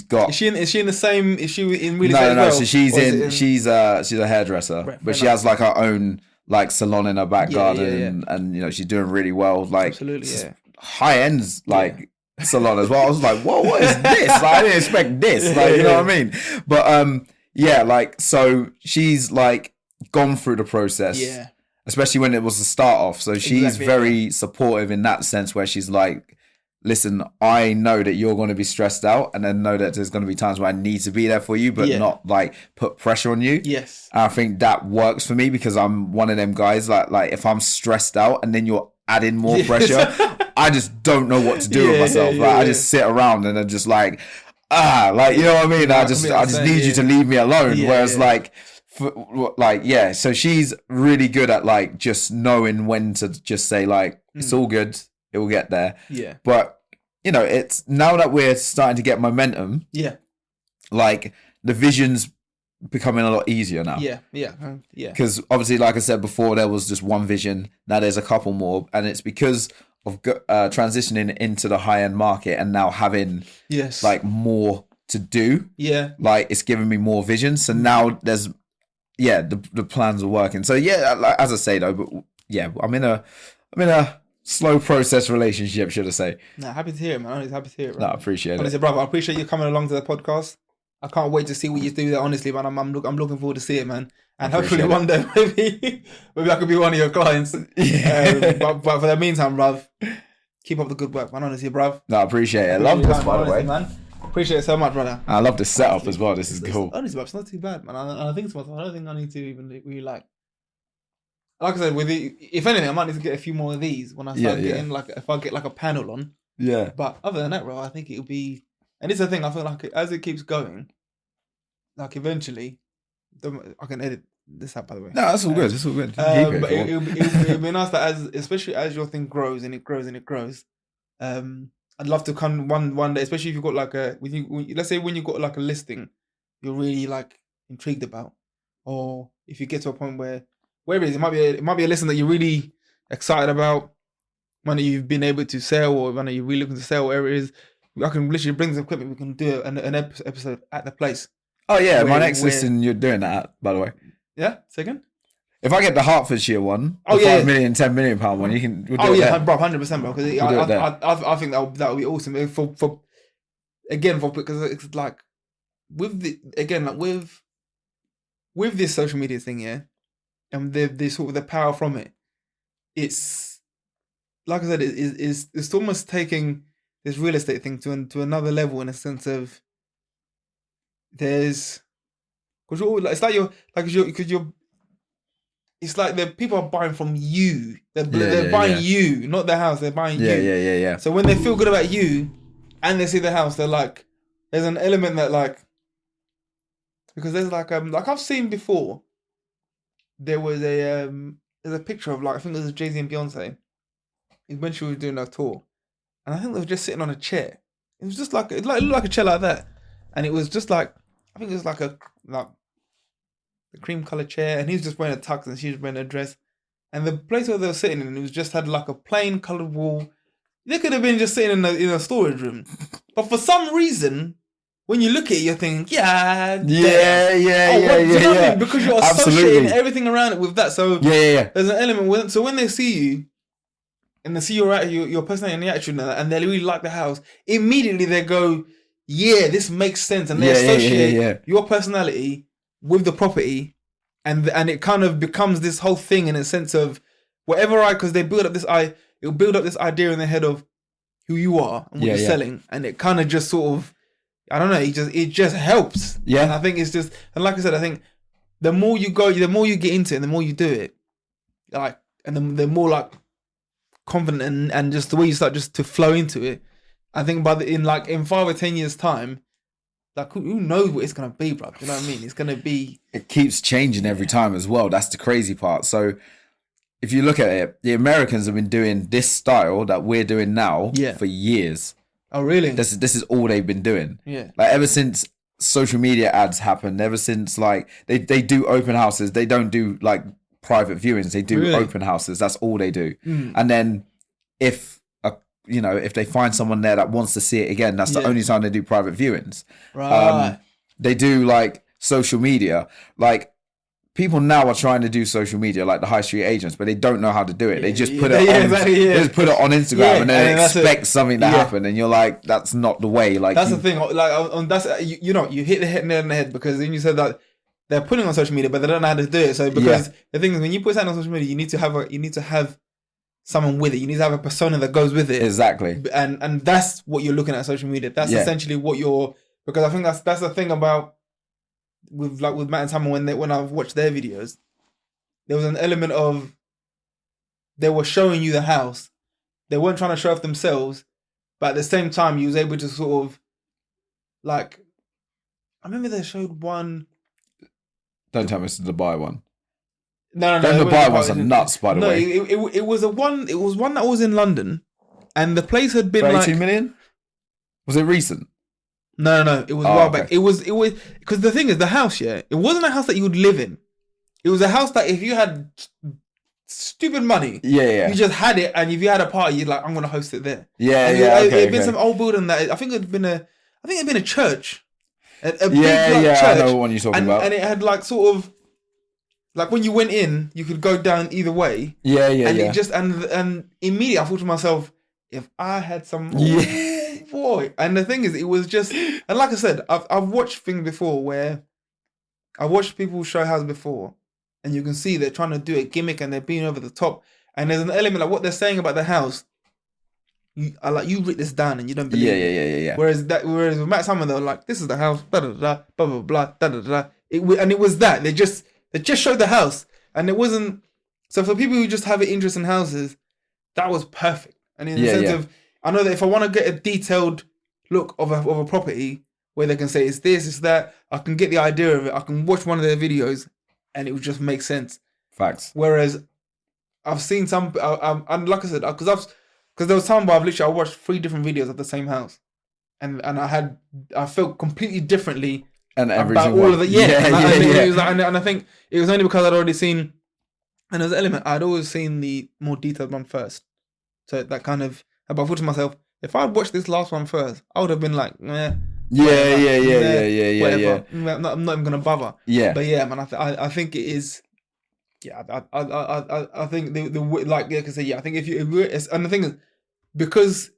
got. Is she in the same? Is she in real estate? No. So she's a hairdresser, but she has like her own like salon in her back garden, and you know she's doing really well. Like high ends salon as well. I was like, whoa, what is this? Like, I didn't expect this. Like, you know what I mean? But like so she's like gone through the process, especially when it was the start off. So she's very supportive in that sense, where she's like, listen, I know that you're going to be stressed out, and then know that there's going to be times where I need to be there for you, but not like put pressure on you. Yes. And I think that works for me because I'm one of them guys like if I'm stressed out and then you're adding more pressure, I just don't know what to do with myself. I just sit around and then just like, you know what I mean? I just need you to leave me alone. Whereas so she's really good at like just knowing when to just say like, it's all good, it will get there. Yeah. But you know, it's now that we're starting to get momentum. Yeah. Like the vision's becoming a lot easier now. Yeah. Because obviously, like I said before, there was just one vision. Now there's a couple more, and it's because of transitioning into the high end market and now having like more to do. Yeah. Like it's given me more vision. So now there's, the plans are working. So yeah, like, as I say though, but yeah, I'm in a slow process relationship, should I say? Nah, happy to hear it, man. Honestly, happy to hear it. Bro. No, I appreciate honestly, it. brother, I appreciate you coming along to the podcast. I can't wait to see what you do there. Honestly, man, I'm looking forward to see it, man. And hopefully one day maybe I could be one of your clients. Yeah. But for the meantime, bruv, keep up the good work, man. Honestly, bruv. No, I appreciate it. I love this, by the way. Man. Appreciate it so much, brother. I love the setup as well. This is cool. Honestly, bruv, it's not too bad, man. I think it's I don't think I need to even really like I said, if anything, I might need to get a few more of these when I start getting like if I get like a panel on. Yeah. But other than that, bro, I think it'll be. And it's the thing. I feel like as it keeps going, like eventually, I can edit this out. By the way, No, that's all good. It's all good. But it'll be nice that especially as your thing grows and it grows and it grows. I'd love to come one day, especially if you've got like let's say when you've got like a listing, you're really like intrigued about, or if you get to a point where it is, it might be a listing that you're really excited about, one that you've been able to sell, or one that you're really looking to sell, whatever it is. I can literally bring some equipment. We can do an episode at the place. Oh yeah, my next listing, you're doing that, by the way. Yeah, second. If I get the Hertfordshire one, the 5 million, 10 million pound one, we'll do it there. Bro, 100%, bro. Because I think that would be awesome because it's like with this social media thing, yeah, and the sort of the power from it. It's like I said, it's almost taking this real estate thing to another level in a sense of it's like the people are buying from you. They're buying you, not the house. They're buying you. Yeah. So when they feel good about you, and they see the house, they're like, there's an element that like, because there's like I've seen before. There was there's a picture of like I think it was Jay-Z and Beyonce, when she was doing her tour, and I think they were just sitting on a chair. It was just like it looked like a chair like that, and it was just like I think it was like the cream colored chair, and he was just wearing a tux and she was wearing a dress, and the place where they were sitting in, it was just had like a plain colored wall. They could have been just sitting in a storage room, but for some reason, when you look at it, you're thinking, yeah, Do you know what I mean? Because you're associating everything around it with that. So there's an element. So when they see you, and they see your personality and the attitude, and they really like the house, immediately they go, yeah, this makes sense, and they associate your personality with the property, and it kind of becomes this whole thing in a sense of because they build up it'll build up this idea in their head of who you are and what you're selling, and it kind of just sort of, I don't know, it just helps. Yeah. And I think it's just, and like I said, I think the more you go, the more you get into it, and the more you do it, like, and the more like confident and just the way you start just to flow into it. I think in 5 or 10 years time, like who knows what it's gonna be, bro? You know what I mean? It's gonna be. It keeps changing every time as well. That's the crazy part. So if you look at it, the Americans have been doing this style that we're doing now for years. Oh, really? This is all they've been doing. Yeah. Like ever since social media ads happened, ever since like they do open houses, they don't do like private viewings. They do open houses. That's all they do. And then if they find someone there that wants to see it again, that's the only time they do private viewings. Right. They do like social media. Like people now are trying to do social media like the high street agents, but they don't know how to do it. They just put it on. They just put it on Instagram and then expect something to happen, and you're like, that's not the way. Like that's the thing. Like that's you hit the nail on the head, because then you said that they're putting on social media, but they don't know how to do it. So because the thing is, when you put something on social media, you need to have someone with it. You need to have a persona that goes with it. Exactly. And that's what you're looking at social media. That's essentially what because I think that's the thing about with Matt and Tammy when I've watched their videos, there was an element of they were showing you the house. They weren't trying to show off themselves, but at the same time you was able to sort of like, I remember they showed one. Don't tell me it's the Dubai one. No. The Dubai ones are nuts, by the way. It was one that was in London, and the place had been 32 million? Was it recent? No. It was a while back. It was because the thing is, the house, it wasn't a house that you would live in. It was a house that if you had stupid money, you just had it, and if you had a party, you'd like, I'm gonna host it there. It had been some old building that I think it'd been a church. a big like, I church, know what one you're talking about. and it had like sort of like when you went in, you could go down either way. And it just and immediately I thought to myself, if I had some, boy. And the thing is, it was just, and like I said, I've watched things before where I watched people show houses before, and you can see they're trying to do a gimmick and they're being over the top. And there's an element like what they're saying about the house. You write this down and you don't believe it. Yeah. Whereas with Matt Simon, they're like, this is the house, blah blah blah, blah blah blah, da da da. And it was that they just showed the house, and it wasn't. So for people who just have an interest in houses, that was perfect. And in the sense of, I know that if I want to get a detailed look of a property where they can say it's this, it's that, I can get the idea of it. I can watch one of their videos, and it would just make sense. Facts. Whereas I've seen some, and like I said, because there was time where I watched 3 different videos of the same house, and I felt completely differently and about all of it. And I think it was only because I'd already seen, and there's an element I'd always seen the more detailed one first, so that kind of. But I thought to myself, if I'd watched this last one first, I would have been like, yeah. I'm not even gonna bother. Yeah, but yeah, man, I think it is. Yeah, I think the like I say, I think if and the thing is, because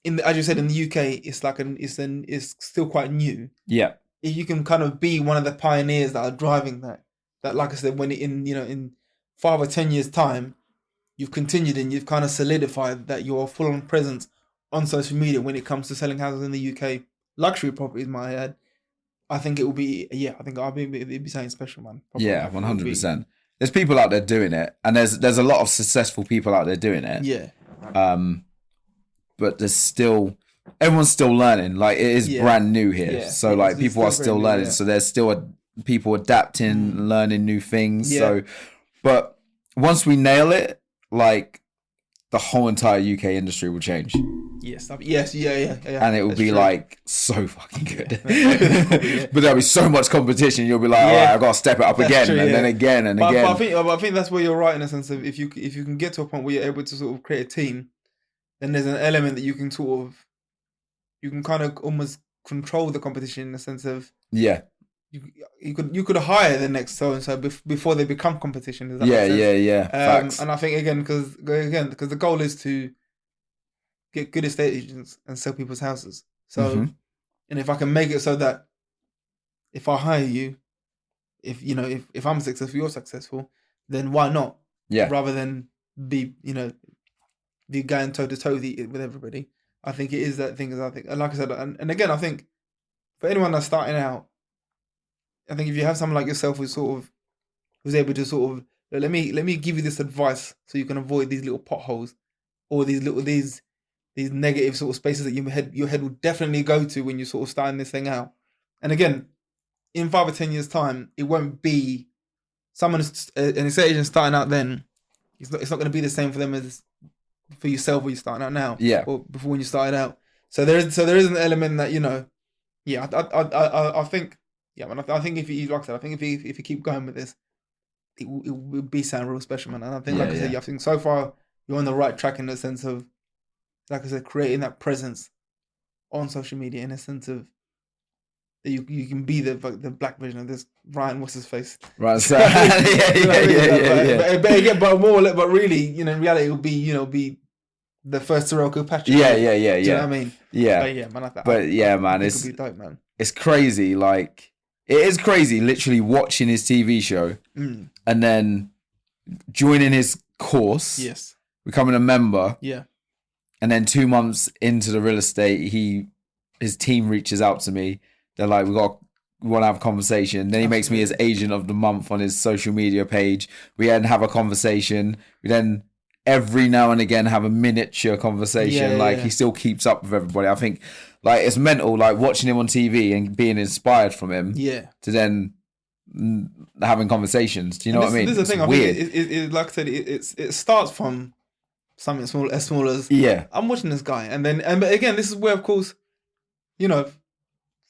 as you said in the UK, it's like it's still quite new. Yeah, if you can kind of be one of the pioneers that are driving that like I said, when in 5 or 10 years time, you've continued and you've kind of solidified that you're full on presence on social media when it comes to selling houses in the UK, luxury properties, my add. I think it will be it'd be something special, man. Probably. Yeah, 100%. There's people out there doing it, and there's a lot of successful people out there doing it. Yeah. But there's still everyone's still learning. Like it is brand new here, so like people are still learning. So there's still people adapting, learning new things. Yeah. So, but once we nail it, like the whole entire UK industry will change. Yes, and it will be like so fucking good. But there'll be so much competition. You'll be like, all right, I've got to step it up again, then again and again. But I think that's where you're right in a sense of if you can get to a point where you're able to sort of create a team, then there's an element that you can kind of almost control the competition in the sense of you could hire the next so and so before they become competition. Does that make sense? Facts. And I think because the goal is to get good estate agents and sell people's houses. So, and if I can make it so that if I hire you, if I'm successful, you're successful, then why not? Yeah. Rather than be going toe to toe with everybody. I think it is that thing. I think, and like I said, and again, I think for anyone that's starting out, I think if you have someone like yourself who's able to sort of let me give you this advice so you can avoid these little potholes or these negative sort of spaces that your head will definitely go to when you're sort of starting this thing out. And again, in 5 or 10 years time, it won't be an estate agent starting out then. It's not going to be the same for them as for yourself when you're starting out now. Yeah. Or before when you started out. So there is an element that, I think, I think if you, like I said, I think if you keep going with this, it will be something real special, man. And I think, I said, I think so far you're on the right track in the sense of, like I said, creating that presence on social media in a sense of that you can be the black version of this Ryan, what's his face? Right. So, but really, in reality, it will be the first Terrell Kilpatrick. Yeah. Do you know what I mean? Yeah. But yeah, man, man, it'll be dope, man. It's crazy. Like it is crazy, literally watching his TV show and then joining his course. Yes. Becoming a member. Yeah. And then 2 months into the real estate, his team reaches out to me. They're like, we want to have a conversation. Then he makes me his agent of the month on his social media page. We then have a conversation. We then every now and again have a miniature conversation. He still keeps up with everybody. I think like it's mental, like watching him on TV and being inspired from him. Yeah. To then having conversations. Do you know what I mean? This is the thing. It's weird. I think it like I said, it starts from something small as I'm watching this guy, but again, this is where, of course,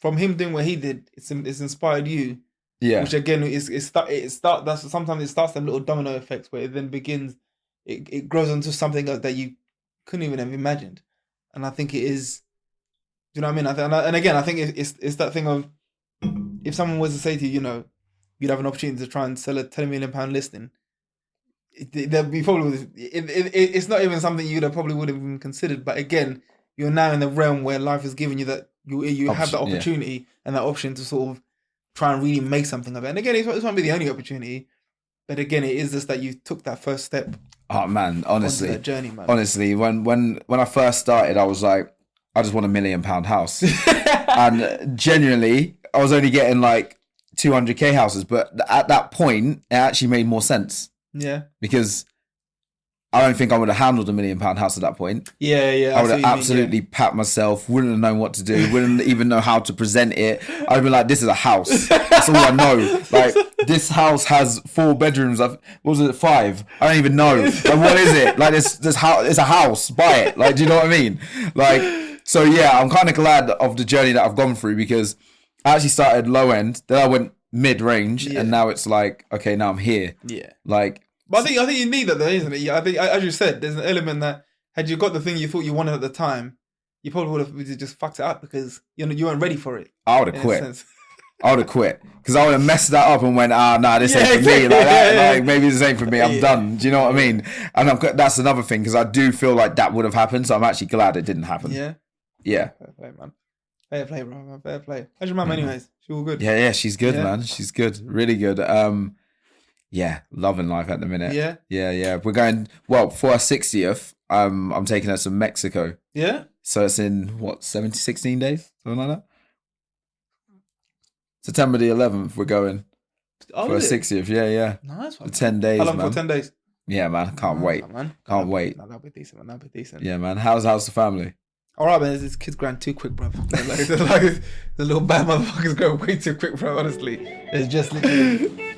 from him doing what he did, it's inspired you. Yeah. Which again that's sometimes it starts them little domino effects where it then begins, it grows into something that you couldn't even have imagined, and I think it is you know what I mean? And again, I think it's that thing of, if someone was to say to you, you know, you'd have an opportunity to try and sell a £10 million listing, there'd be probably, it's not even something you probably would have even considered. But again, you're now in the realm where life has given you that you have the opportunity and that option to sort of try and really make something of it. And again, it won't be the only opportunity, but again, it is just that you took that first step. Oh man, honestly, onto that journey, man. Honestly, when I first started, I was like, I just want £1 million house, and genuinely, I was only getting like 200k houses, but at that point, it actually made more sense. Yeah, because I don't think I would have handled £1 million house at that point. Yeah. I would have absolutely pat myself, wouldn't have known what to do, wouldn't even know how to present it. I'd be like, this is a house. That's all I know. Like, this house has 4 bedrooms. What was it, 5? I don't even know. Like, what is it? Like, this house, it's a house. Buy it. Like, do you know what I mean? Like, so yeah, I'm kind of glad of the journey that I've gone through, because I actually started low end, then I went mid-range, and now it's like, okay, now I'm here. Yeah. Like, but I think you need that though, isn't it? Yeah, I think, as you said, there's an element that had you got the thing you thought you wanted at the time, you probably would have just fucked it up because you weren't ready for it. I would have quit. I would have quit because I would have messed that up and went, nah, this ain't for me. Like that, like maybe this ain't for me. I'm done. Do you know what I mean? And that's another thing, because I do feel like that would have happened. So I'm actually glad it didn't happen. Yeah. Fair play, man. Fair play, bro. Fair play. How's your mum, anyways? She all good? Yeah, she's good, man. She's good, really good. Yeah, loving life at the minute. Yeah. We're going, well, for our 60th. I'm taking her to Mexico. Yeah. So it's in 16 days, something like that. September the 11th, we're going for a 60th. Yeah. Nice one. For 10 days. How long man. for 10 days? Yeah, man. Can't wait. Man. Can't wait. That'll be decent, man. That'll be decent. Yeah, man. How's the family? All right, man. This kid's growing too quick, bro. Like the little bad motherfuckers grow way too quick, bro. Honestly, it's just literally.